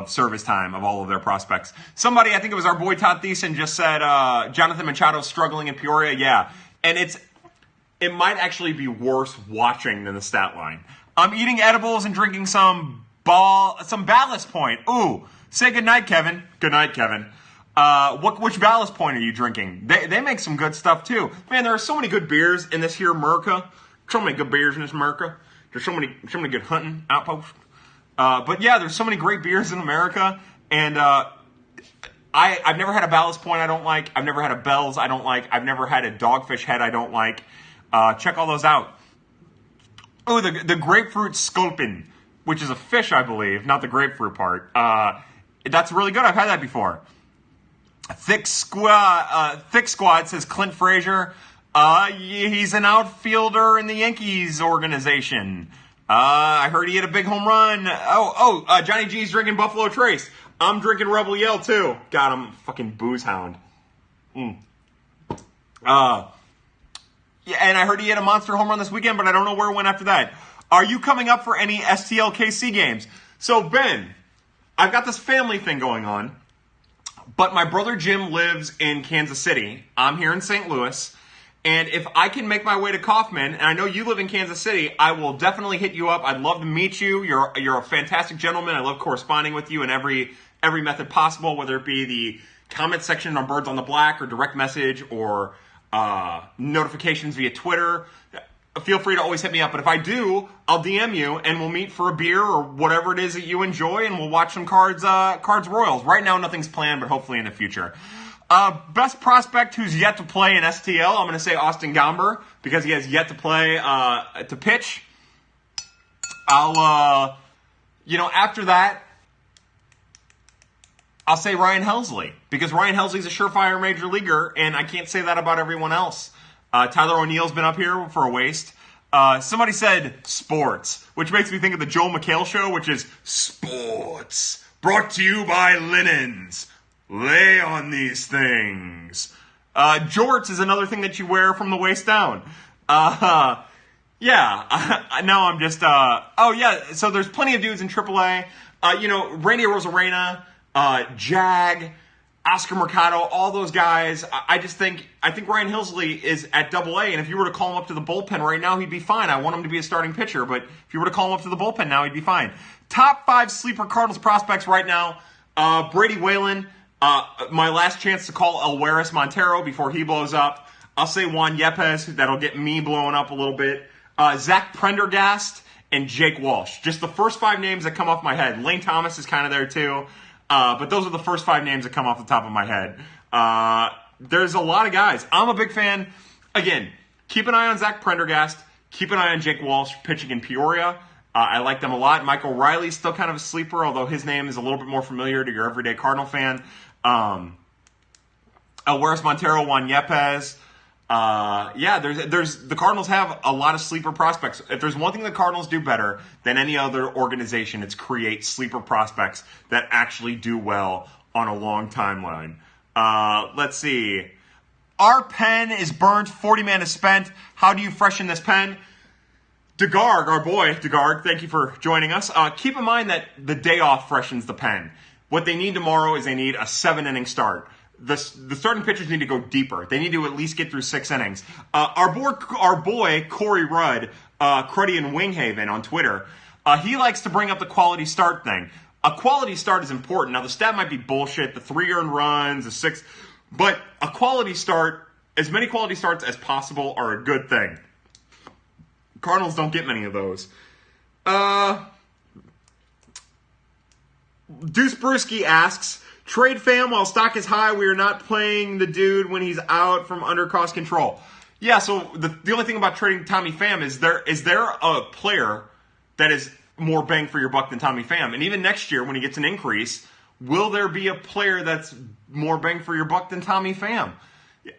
service time of all of their prospects. Somebody, I think it was our boy Todd Thiessen, just said Jonathan Machado's struggling in Peoria. Yeah, and it might actually be worse watching than the stat line. I'm eating edibles and drinking some Ballast Point. Ooh, say goodnight, Kevin. Good night, Kevin. Which Ballast Point are you drinking? They make some good stuff too. Man, there are so many good beers in this here America. So many good beers in this America. There's so many good hunting outposts. But yeah, there's so many great beers in America, and I've never had a Ballast Point I don't like. I've never had a Bell's I don't like. I've never had a Dogfish Head I don't like. Check all those out. Oh, the grapefruit sculpin, which is a fish, I believe, not the grapefruit part. That's really good. I've had that before. Thick Squad says Clint Frazier. He's an outfielder in the Yankees organization. I heard he hit a big home run. Johnny G's drinking Buffalo Trace. I'm drinking Rebel Yell too. God, I'm a fucking booze hound. Yeah, and I heard he hit a monster home run this weekend, but I don't know where it went after that. Are you coming up for any STLKC games? So, Ben, I've got this family thing going on, but my brother Jim lives in Kansas City. I'm here in St. Louis, and if I can make my way to Kaufman, and I know you live in Kansas City, I will definitely hit you up. I'd love to meet you. You're a fantastic gentleman. I love corresponding with you in every method possible, whether it be the comment section on Birds on the Black or direct message or notifications via Twitter. Feel free to always hit me up. But if I do, I'll DM you and we'll meet for a beer or whatever it is that you enjoy, and we'll watch some Cards Royals. Right now, nothing's planned, but hopefully in the future. Best prospect who's yet to play in STL, I'm going to say Austin Gomber because he has yet to play to pitch. After that, I'll say Ryan Helsley, because Ryan Helsley's a surefire major leaguer, and I can't say that about everyone else. Tyler O'Neill's been up here for a waste. Somebody said sports, which makes me think of the Joel McHale show, which is sports, brought to you by Linens. Lay on these things. Jorts is another thing that you wear from the waist down. Now I'm just, so there's plenty of dudes in AAA. Randy Rosarena, Jag, Oscar Mercado, all those guys. I think Ryan Helsley is at AA, and if you were to call him up to the bullpen right now, he'd be fine. I want him to be a starting pitcher, but if you were to call him up to the bullpen now, he'd be fine. Top 5 sleeper Cardinals prospects right now. Brady Whalen, my last chance to call Elweris Montero before he blows up. I'll say Juan Yepes, that'll get me blowing up a little bit. Zach Prendergast and Jake Walsh. Just the first 5 names that come off my head. Lane Thomas is kind of there too. But those are the first 5 names that come off the top of my head. There's a lot of guys. I'm a big fan. Again, keep an eye on Zach Prendergast. Keep an eye on Jake Walsh pitching in Peoria. I like them a lot. Michael Riley's still kind of a sleeper, although his name is a little bit more familiar to your everyday Cardinal fan. Elweris Montero, Juan Yepes. The Cardinals have a lot of sleeper prospects. If there's one thing the Cardinals do better than any other organization, it's create sleeper prospects that actually do well on a long timeline. Let's see. Our pen is burnt, 40 man is spent. How do you freshen this pen? DeGarg, our boy, DeGarg, thank you for joining us. Keep in mind that the day off freshens the pen. What they need tomorrow is they need a 7-inning start. The starting pitchers need to go deeper. They need to at least get through 6 innings. Our boy Corey Rudd, Cruddy in Winghaven on Twitter, he likes to bring up the quality start thing. A quality start is important. Now, the stat might be bullshit, the 3 earned runs, the 6, but a quality start, as many quality starts as possible are a good thing. Cardinals don't get many of those. Deuce Brewski asks, trade fam while stock is high, we are not playing the dude when he's out from under cost control. Yeah, so the only thing about trading Tommy Pham is there a player that is more bang for your buck than Tommy Pham? And even next year when he gets an increase, will there be a player that's more bang for your buck than Tommy Pham?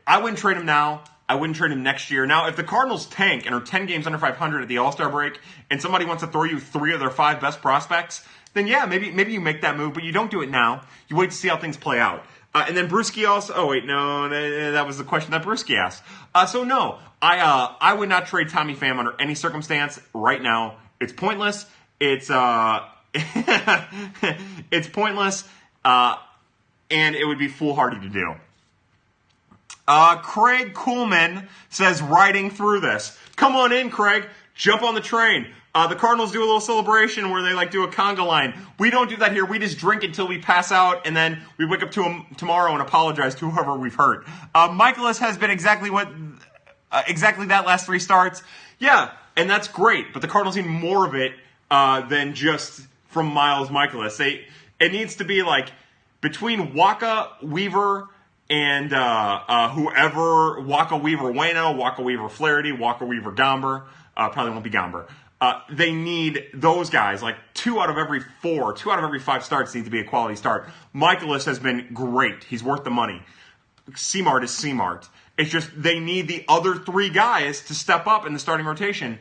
I wouldn't trade him now. I wouldn't trade him next year. Now, if the Cardinals tank and are 10 games under 500 at the All-Star break and somebody wants to throw you 3 of their 5 best prospects, then yeah, maybe you make that move, but you don't do it now. You wait to see how things play out. And then Brewski also, that was the question that Brewski asked. No, I would not trade Tommy Pham under any circumstance right now. It's pointless. It's it's pointless, and it would be foolhardy to do. Craig Coolman says, riding through this. Come on in, Craig. Jump on the train. The Cardinals do a little celebration where they do a conga line. We don't do that here. We just drink until we pass out, and then we wake up tomorrow and apologize to whoever we've hurt. Michaelis has been exactly that last 3 starts. Yeah, and that's great, but the Cardinals need more of it than just from Miles Michaelis. It needs to be between Waka, Weaver, and whoever, Waka Weaver Wayno, Waka Weaver Flaherty, Waka Weaver Gomber. Probably won't be Gomber. They need those guys, like 2 out of every 5 starts need to be a quality start. Michaelis has been great. He's worth the money. Seamart is Seamart. It's just they need the other 3 guys to step up in the starting rotation.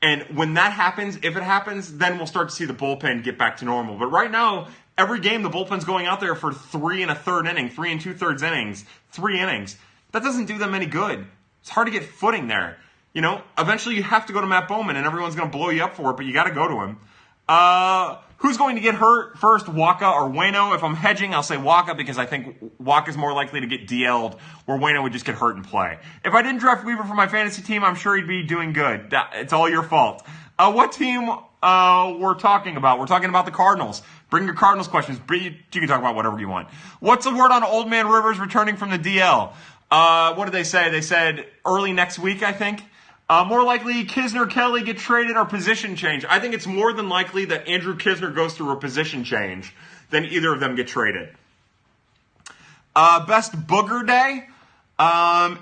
And when that happens, if it happens, then we'll start to see the bullpen get back to normal. But right now, every game, the bullpen's going out there for 3 1/3 inning, 3 2/3 innings, 3 innings. That doesn't do them any good. It's hard to get footing there. You know, eventually you have to go to Matt Bowman, and everyone's going to blow you up for it, but you got to go to him. Who's going to get hurt first, Waka or Waino? If I'm hedging, I'll say Waka because I think Waka's more likely to get DL'd, where Waino would just get hurt and play. If I didn't draft Weaver for my fantasy team, I'm sure he'd be doing good. It's all your fault. What team we're talking about? We're talking about the Cardinals. Bring your Cardinals questions. You can talk about whatever you want. What's the word on Old Man Rivers returning from the DL? What did they say? They said early next week, I think. More likely, Knizner, Kelly get traded or position change. I think it's more than likely that Andrew Knizner goes through a position change than either of them get traded. Best booger day?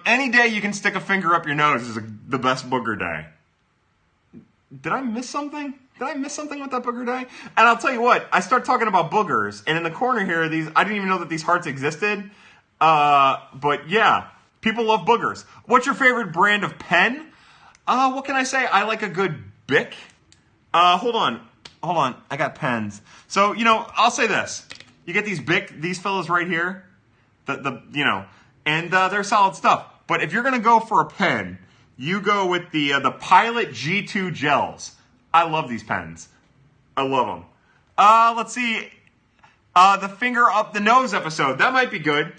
Any day you can stick a finger up your nose is the best booger day. Did I miss something? Did I miss something with that booger day? And I'll tell you what, I start talking about boogers, and in the corner here, I didn't even know that these hearts existed. But yeah, people love boogers. What's your favorite brand of pen? What can I say? I like a good Bic. Hold on. I got pens. So, I'll say this. You get these Bic, these fellas right here, and they're solid stuff. But if you're going to go for a pen, you go with the Pilot G2 gels. I love these pens. I love them. Let's see. The finger up the nose episode. That might be good.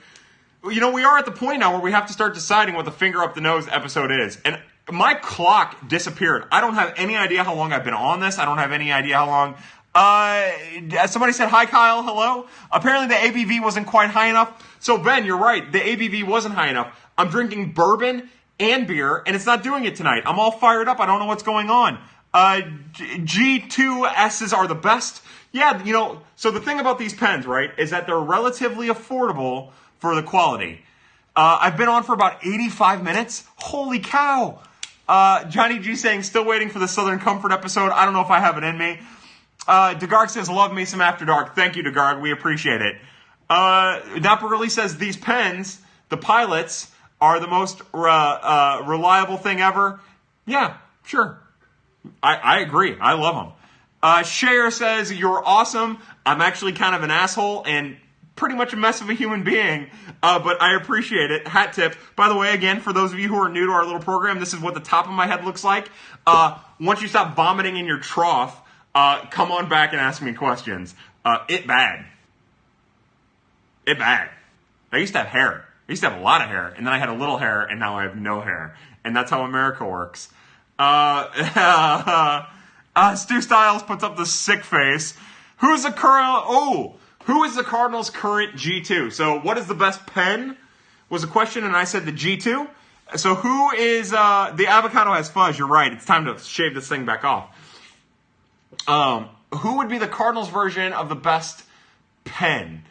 We are at the point now where we have to start deciding what the finger up the nose episode is. And my clock disappeared. I don't have any idea how long I've been on this. I don't have any idea how long. Somebody said, hi, Kyle. Hello. Apparently the ABV wasn't quite high enough. So, Ben, you're right. The ABV wasn't high enough. I'm drinking bourbon and beer, and it's not doing it tonight. I'm all fired up. I don't know what's going on. G2S's are the best. Yeah, so the thing about these pens, right, is that they're relatively affordable for the quality. I've been on for about 85 minutes. Holy cow. Johnny G saying, still waiting for the Southern Comfort episode. I don't know if I have it in me. DeGarg says, love me some After Dark. Thank you, DeGarg. We appreciate it. Naparelli says, these pens, the Pilots, are the most reliable thing ever. Yeah, sure. I agree. I love them. Cher says, you're awesome. I'm actually kind of an asshole and pretty much a mess of a human being, but I appreciate it. Hat tip. By the way, again, for those of you who are new to our little program, this is what the top of my head looks like. Once you stop vomiting in your trough, come on back and ask me questions. It bad. I used to have hair. I used to have a lot of hair, and then I had a little hair, and now I have no hair. And that's how America works. Stu Styles puts up the sick face. Who is the Cardinals' current G2? So what is the best pen was a question, and I said the G2. So who is, the avocado has fuzz, you're right. It's time to shave this thing back off. Who would be the Cardinals' version of the best pen?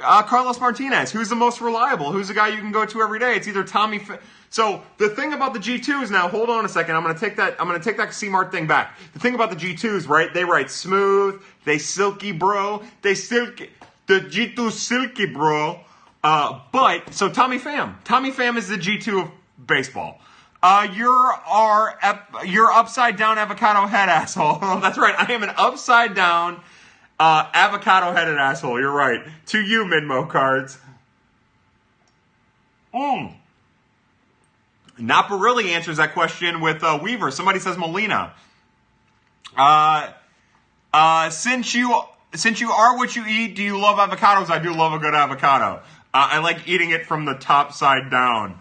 Carlos Martinez. Who's the most reliable? Who's the guy you can go to every day? It's either Tommy. So the thing about the G2s now, hold on a second. I'm going to take that C-Mart thing back. The thing about the G2s, right? They write smooth. They silky, bro. The G2 silky, bro. But so Tommy Pham is the G2 of baseball. You're upside down avocado head asshole. That's right. I am an upside down avocado headed asshole. You're right. To you, Minmo cards. Naparelli answers that question with Weaver. Somebody says Molina. Since you are what you eat, do you love avocados? I do love a good avocado. I like eating it from the top side down.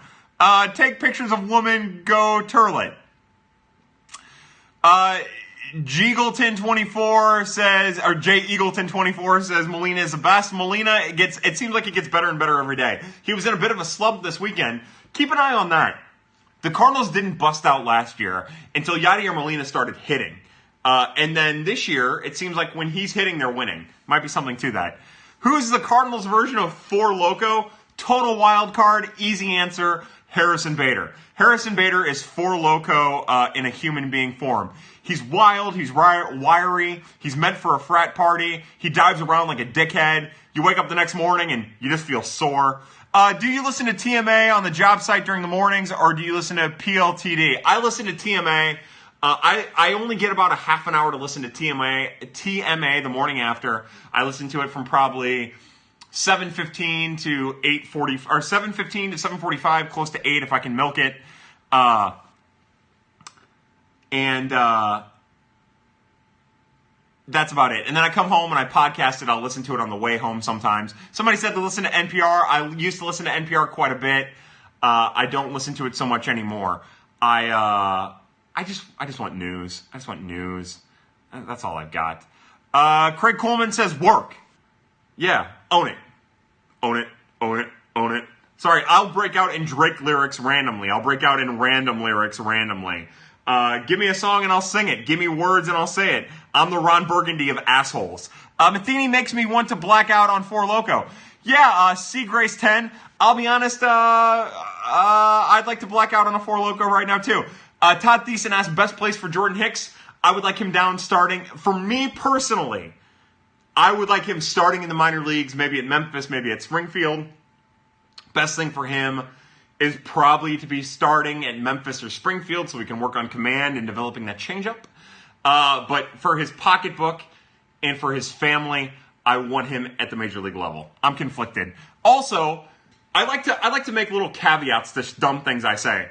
Take pictures of woman, go turlet. Jeagleton24 says, or J Eagleton24 says Molina is the best. Molina, it seems like it gets better and better every day. He was in a bit of a slump this weekend. Keep an eye on that. The Cardinals didn't bust out last year until Yadier Molina started hitting. And then this year, it seems like when he's hitting, they're winning. Might be something to that. Who's the Cardinals version of Four Loko? Total wild card, easy answer. Harrison Bader. Harrison Bader is Four Loko in a human being form. He's wild, he's wiry, he's meant for a frat party, he dives around like a dickhead. You wake up the next morning and you just feel sore. Do you listen to TMA on the job site during the mornings, or do you listen to PLTD? I listen to TMA. I only get about a half an hour to listen to TMA the morning after. I listen to it from probably 7:15 to 8:40, or 7:15 to 7:45, close to 8 if I can milk it. That's about it. And then I come home and I podcast it. I'll listen to it on the way home sometimes. Somebody said to listen to NPR. I used to listen to NPR quite a bit. I don't listen to it so much anymore. I just want news. I just want news. That's all I've got. Craig Coleman says work. Yeah, own it. Own it. Own it. Own it. Sorry, I'll break out in Drake lyrics randomly. I'll break out in random lyrics randomly. Give me a song and I'll sing it. Give me words and I'll say it. I'm the Ron Burgundy of assholes. Matheny makes me want to black out on Four Loko. Yeah, C Grace 10. I'll be honest, I'd like to black out on a Four Loko right now too. Todd Thiessen asked best place for Jordan Hicks. I would like him down starting. For me personally, I would like him starting in the minor leagues, maybe at Memphis, maybe at Springfield. Best thing for him is probably to be starting at Memphis or Springfield so we can work on command and developing that changeup. But for his pocketbook and for his family, I want him at the major league level. I'm conflicted. Also, I like to make little caveats to dumb things I say.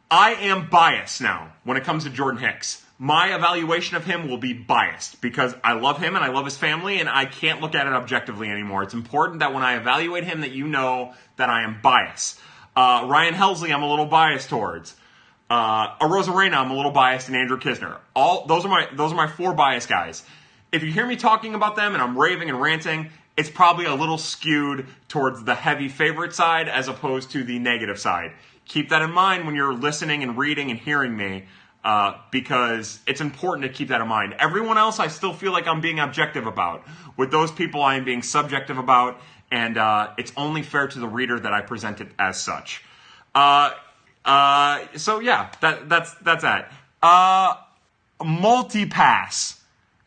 I am biased now when it comes to Jordan Hicks. My evaluation of him will be biased because I love him and I love his family and I can't look at it objectively anymore. It's important that when I evaluate him that you know that I am biased. Ryan Helsley, I'm a little biased towards. Arozarena, I'm a little biased, and Andrew Knizner. Those are my four bias guys. If you hear me talking about them and I'm raving and ranting, it's probably a little skewed towards the heavy favorite side as opposed to the negative side. Keep that in mind when you're listening and reading and hearing me, because it's important to keep that in mind. Everyone else I still feel like I'm being objective about. With those people I am being subjective about, and it's only fair to the reader that I present it as such. So yeah, that's that. Multipass.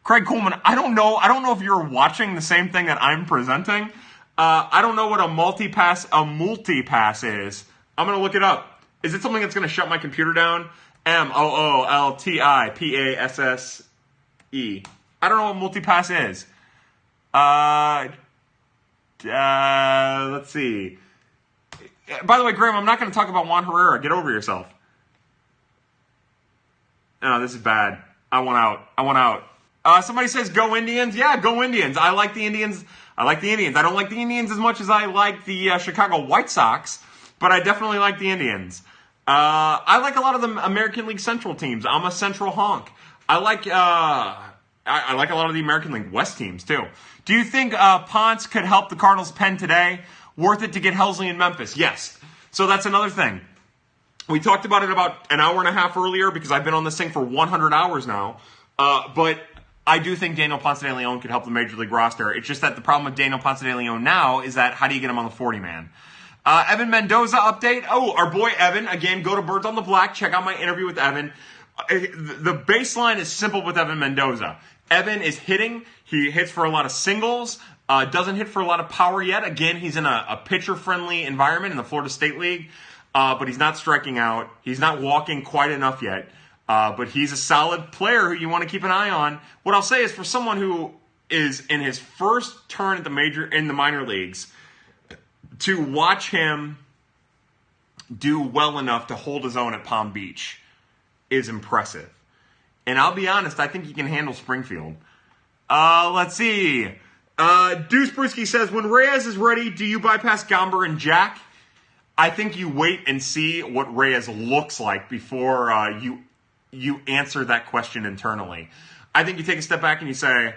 Craig Coleman, I don't know if you're watching the same thing that I'm presenting. I don't know what a multipass is. I'm going to look it up. Is it something that's going to shut my computer down? MOOLTIPASSE. I don't know what multipass is. Let's see. By the way, Graham, I'm not going to talk about Juan Herrera. Get over yourself. No, this is bad. I want out. Somebody says, go Indians. Yeah, go Indians. I like the Indians. I don't like the Indians as much as I like the Chicago White Sox, but I definitely like the Indians. I like a lot of the American League Central teams. I'm a Central honk. I like a lot of the American League West teams, too. Do you think Ponce could help the Cardinals' pen today? Worth it to get Helsley in Memphis? Yes. So that's another thing. We talked about it about an hour and a half earlier because I've been on this thing for 100 hours now. But I do think Daniel Ponce de Leon could help the Major League roster. It's just that the problem with Daniel Ponce de Leon now is that how do you get him on the 40-man? Evan Mendoza update. Oh, our boy Evan. Again, go to Birds on the Black. Check out my interview with Evan. The baseline is simple with Evan Mendoza. Evan is hitting. He hits for a lot of singles. Doesn't hit for a lot of power yet. Again, he's in a pitcher-friendly environment in the Florida State League. But he's not striking out. He's not walking quite enough yet. But he's a solid player who you want to keep an eye on. What I'll say is for someone who is in his first turn at in the minor leagues, to watch him do well enough to hold his own at Palm Beach is impressive. And I'll be honest, I think he can handle Springfield. Let's see. Deuce Brusky says, when Reyes is ready, do you bypass Gomber and Jack? I think you wait and see what Reyes looks like before you answer that question internally. I think you take a step back and you say,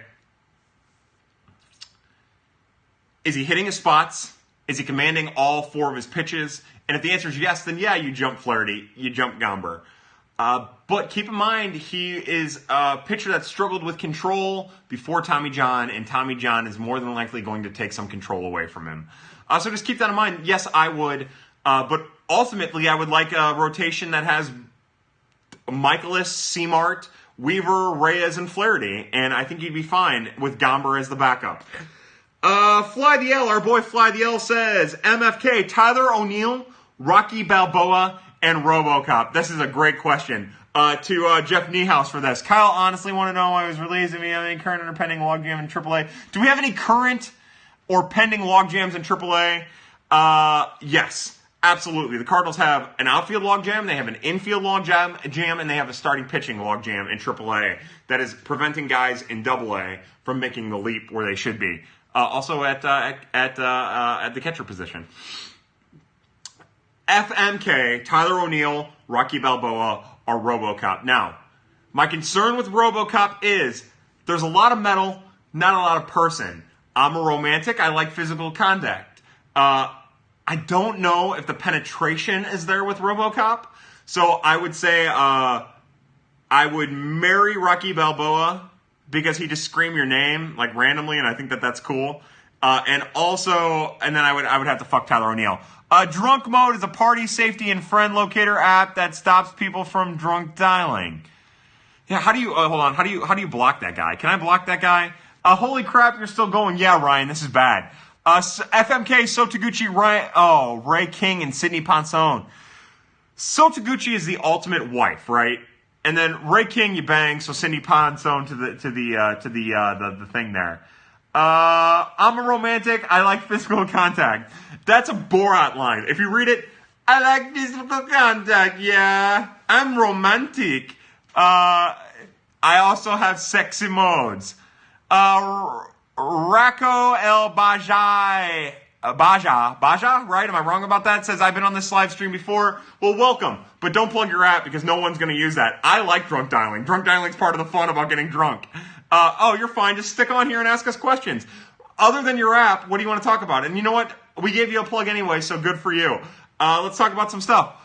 is he hitting his spots? Is he commanding all four of his pitches? And if the answer is yes, then yeah, you jump Flaherty, you jump Gomber. But keep in mind, he is a pitcher that struggled with control before Tommy John, and Tommy John is more than likely going to take some control away from him. So just keep that in mind. Yes, I would. But ultimately, I would like a rotation that has Michaelis, Seamart, Weaver, Reyes, and Flaherty, and I think you'd be fine with Gomber as the backup. Fly the L, our boy Fly the L says, MFK, Tyler O'Neill, Rocky Balboa, and RoboCop. This is a great question. To Jeff Niehaus for this. Kyle honestly want to know why he was released. If we have any current or pending logjam in AAA. Do we have any current or pending logjams in AAA? Yes, absolutely. The Cardinals have an outfield logjam, they have an infield logjam, and they have a starting pitching logjam in AAA that is preventing guys in AA from making the leap where they should be. Also at the catcher position. FMK, Tyler O'Neill, Rocky Balboa, or RoboCop. Now, my concern with RoboCop is there's a lot of metal, not a lot of person. I'm a romantic. I like physical contact. I don't know if the penetration is there with RoboCop. So I would say I would marry Rocky Balboa because he just scream your name like randomly, and I think that that's cool. And then I would have to fuck Tyler O'Neill. Drunk Mode is a party safety and friend locator app that stops people from drunk dialing. Yeah, how do you hold on? How do you block that guy? Can I block that guy? Holy crap, you're still going. Yeah, Ryan, this is bad. FMK, Sotaguchi, Ray King, and Sidney Ponson. Sotaguchi is the ultimate wife, right? And then Ray King you bang, so Sidney Ponson to the thing there. I'm a romantic. I like physical contact. That's a Borat line. If you read it, I like physical contact. Yeah, I'm romantic. I also have sexy modes. Rako El Bajai. Baja, right? Am I wrong about that? Says, I've been on this live stream before. Well, welcome. But don't plug your app because no one's going to use that. I like drunk dialing. Drunk dialing is part of the fun about getting drunk. You're fine. Just stick on here and ask us questions. Other than your app, what do you want to talk about? And you know what? We gave you a plug anyway, so good for you. Let's talk about some stuff.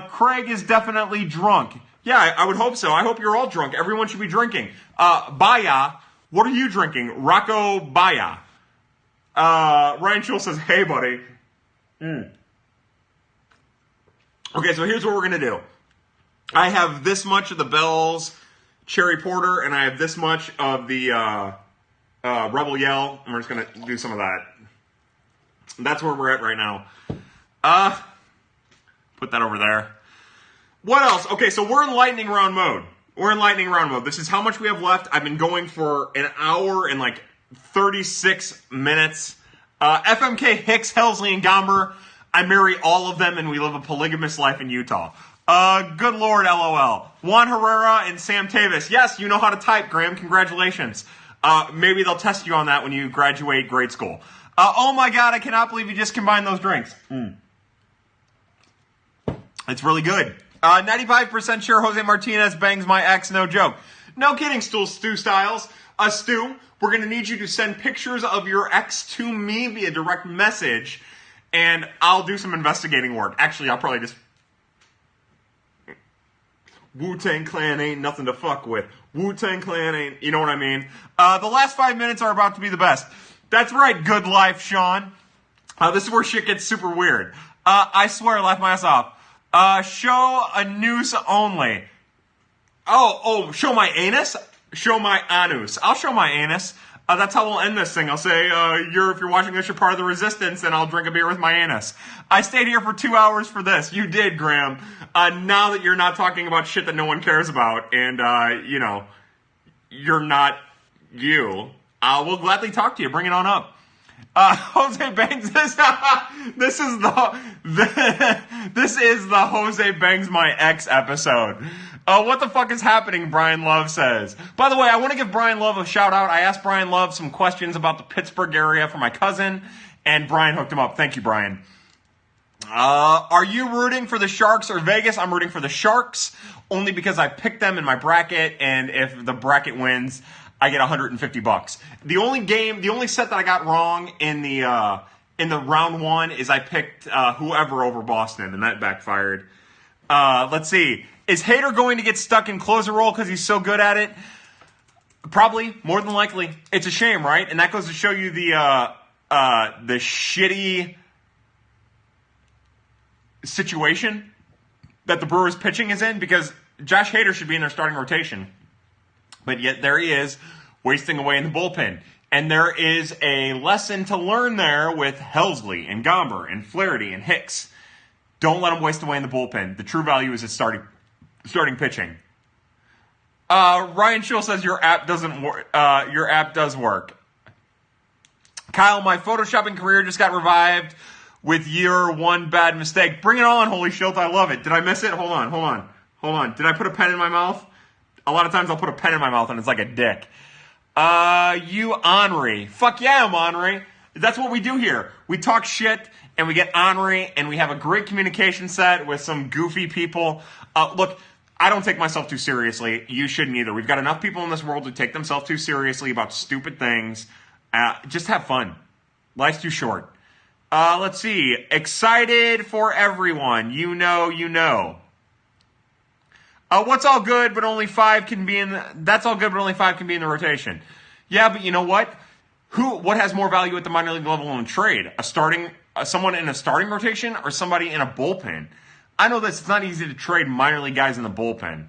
Craig is definitely drunk. Yeah, I would hope so. I hope you're all drunk. Everyone should be drinking. Baya, what are you drinking? Rocco Baya. Ryan Schultz says, hey, buddy. Okay, so here's what we're going to do. I have this much of the Bell's Cherry Porter, and I have this much of the Rebel Yell, and we're just going to do some of that. That's where we're at right now. Put that over there. What else? Okay, so we're in lightning round mode. This is how much we have left. I've been going for an hour and like 36 minutes. FMK, Hicks, Helsley, and Gomber. I marry all of them, and we live a polygamous life in Utah. Good Lord, LOL. Juan Herrera and Sam Tavis. Yes, you know how to type, Graham. Congratulations. Maybe they'll test you on that when you graduate grade school. Oh my God, I cannot believe you just combined those drinks. It's really good. 95% sure Jose Martinez bangs my ex, no joke. No kidding, Stu Styles. Stu, we're going to need you to send pictures of your ex to me via direct message, and I'll do some investigating work. Actually, I'll probably just... Wu-Tang Clan ain't nothing to fuck with. Wu-Tang Clan ain't... You know what I mean? The last 5 minutes are about to be the best. That's right, good life, Sean. This is where shit gets super weird. I swear, laugh my ass off. Show a noose only. Show my anus? Show my anus. I'll show my anus. That's how we'll end this thing. I'll say, if you're watching this, you're part of the resistance, and I'll drink a beer with my anus. I stayed here for 2 hours for this. You did, Graham. Now that you're not talking about shit that no one cares about, and, you're not you, we'll gladly talk to you. Bring it on up. Jose Bangs, this is the Jose Bangs my ex episode. What the fuck is happening, Brian Love says. By the way, I want to give Brian Love a shout out. I asked Brian Love some questions about the Pittsburgh area for my cousin, and Brian hooked him up. Thank you, Brian. Are you rooting for the Sharks or Vegas? I'm rooting for the Sharks, only because I picked them in my bracket, and if the bracket wins, I get $150. The only set that I got wrong in the round one is I picked whoever over Boston, and that backfired. Let's see. Is Hader going to get stuck in closer role because he's so good at it? Probably, more than likely. It's a shame, right? And that goes to show you the shitty situation that the Brewers pitching is in, because Josh Hader should be in their starting rotation. But yet there he is, wasting away in the bullpen. And there is a lesson to learn there with Helsley and Gomber and Flaherty and Hicks. Don't let him waste away in the bullpen. The true value is his starting pitching. Ryan Schul says your app doesn't work. Your app does work. Kyle, my photoshopping career just got revived with your one bad mistake. Bring it on, holy shilt. I love it. Did I miss it? Hold on. Did I put a pen in my mouth? A lot of times I'll put a pen in my mouth and it's like a dick. You Henri. Fuck yeah, I'm Henri. That's what we do here. We talk shit and we get Henri and we have a great communication set with some goofy people. Look, I don't take myself too seriously. You shouldn't either. We've got enough people in this world who take themselves too seriously about stupid things. Just have fun. Life's too short. Let's see. Excited for everyone. You know. What's all good, but only 5 can be in that's all good, but only 5 can be in the rotation. Yeah, but you know what? What has more value at the minor league level in a trade? Someone in a starting rotation or somebody in a bullpen? I know this. It's not easy to trade minor league guys in the bullpen.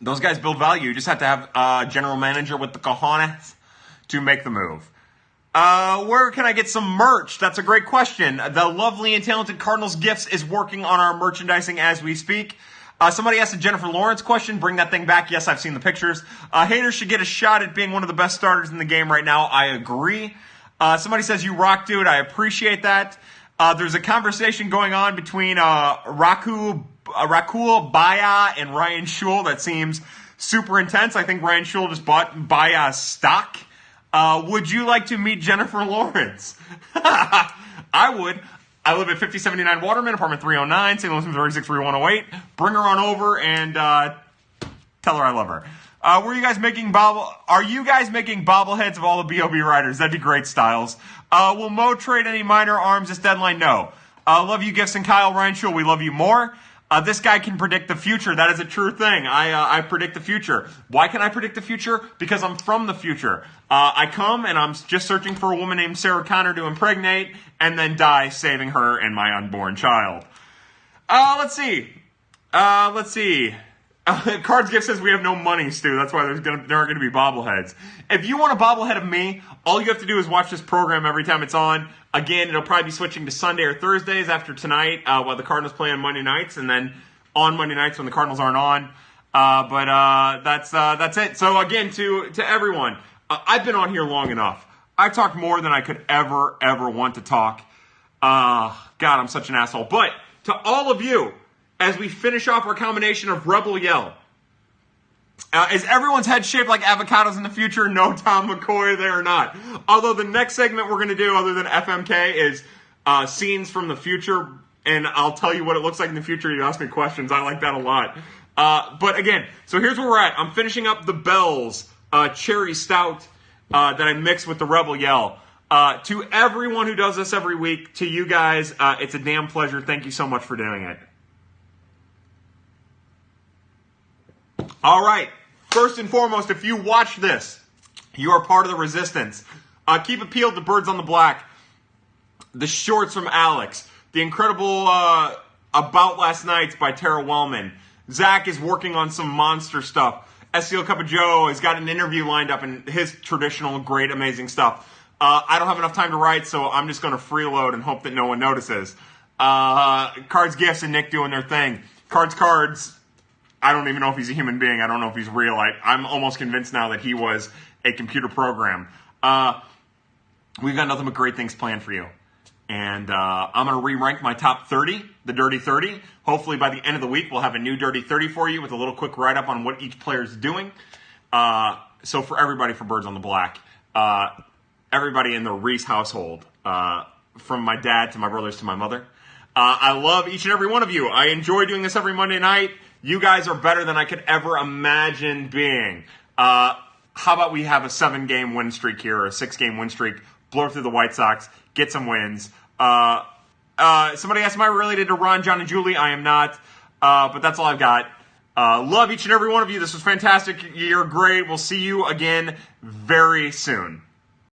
Those guys build value. You just have to have a general manager with the cojones to make the move. Where can I get some merch? That's a great question. The lovely and talented Cardinals Gifts is working on our merchandising as we speak. Somebody asked a Jennifer Lawrence question. Bring that thing back. Yes, I've seen the pictures. Hader should get a shot at being one of the best starters in the game right now. I agree. Somebody says, you rock, dude. I appreciate that. There's a conversation going on between Rakul Baya and Ryan Schul that seems super intense. I think Ryan Schul just bought Baya's stock. Would you like to meet Jennifer Lawrence? I would. I live at 5079 Waterman, apartment 309, St. Louis, Missouri 63108. Bring her on over and tell her I love her. Are you guys making bobbleheads of all the B.O.B. riders? That'd be great, Styles. Will Mo trade any minor arms this deadline? No. Love you, Gifts and Kyle. Ryan Schul, we love you more. This guy can predict the future. That is a true thing. I predict the future. Why can I predict the future? Because I'm from the future. I come and I'm just searching for a woman named Sarah Connor to impregnate and then die saving her and my unborn child. Let's see. Cards Gift says we have no money, Stu. That's why there aren't going to be bobbleheads. If you want a bobblehead of me, all you have to do is watch this program every time it's on. Again, it'll probably be switching to Sunday or Thursdays after tonight while the Cardinals play on Monday nights, and then on Monday nights when the Cardinals aren't on. But that's it. So again, to everyone, I've been on here long enough. I talked more than I could ever want to talk. God, I'm such an asshole. But to all of you, as we finish off our combination of Rebel Yell, is everyone's head shaped like avocados in the future? No, Tom McCoy, they are not. Although the next segment we're going to do, other than FMK, is scenes from the future, and I'll tell you what it looks like in the future. You ask me questions. I like that a lot. But again, so here's where we're at. I'm finishing up the Bell's Cherry Stout that I mix with the Rebel Yell. To everyone who does this every week, to you guys, it's a damn pleasure. Thank you so much for doing it. All right. First and foremost, if you watch this, you are part of the resistance. Keep it peeled to Birds on the Black. The shorts from Alex. The incredible About Last Nights by Tara Wellman. Zach is working on some monster stuff. SEL Cup of Joe has got an interview lined up and his traditional, great, amazing stuff. I don't have enough time to write, so I'm just going to freeload and hope that no one notices. Cards Gifts and Nick doing their thing. Cards. I don't even know if he's a human being. I don't know if he's real. I'm almost convinced now that he was a computer program. We've got nothing but great things planned for you. And I'm going to re-rank my top 30, the Dirty 30. Hopefully by the end of the week, we'll have a new Dirty 30 for you with a little quick write-up on what each player is doing. So for everybody for Birds on the Black, everybody in the Reese household, from my dad to my brothers to my mother, I love each and every one of you. I enjoy doing this every Monday night. You guys are better than I could ever imagine being. How about we have a 7-game win streak here, or a 6-game win streak, blow through the White Sox, get some wins. Somebody asked, am I related to Ron, John, and Julie? I am not, but that's all I've got. Love each and every one of you. This was fantastic. You're great. We'll see you again very soon.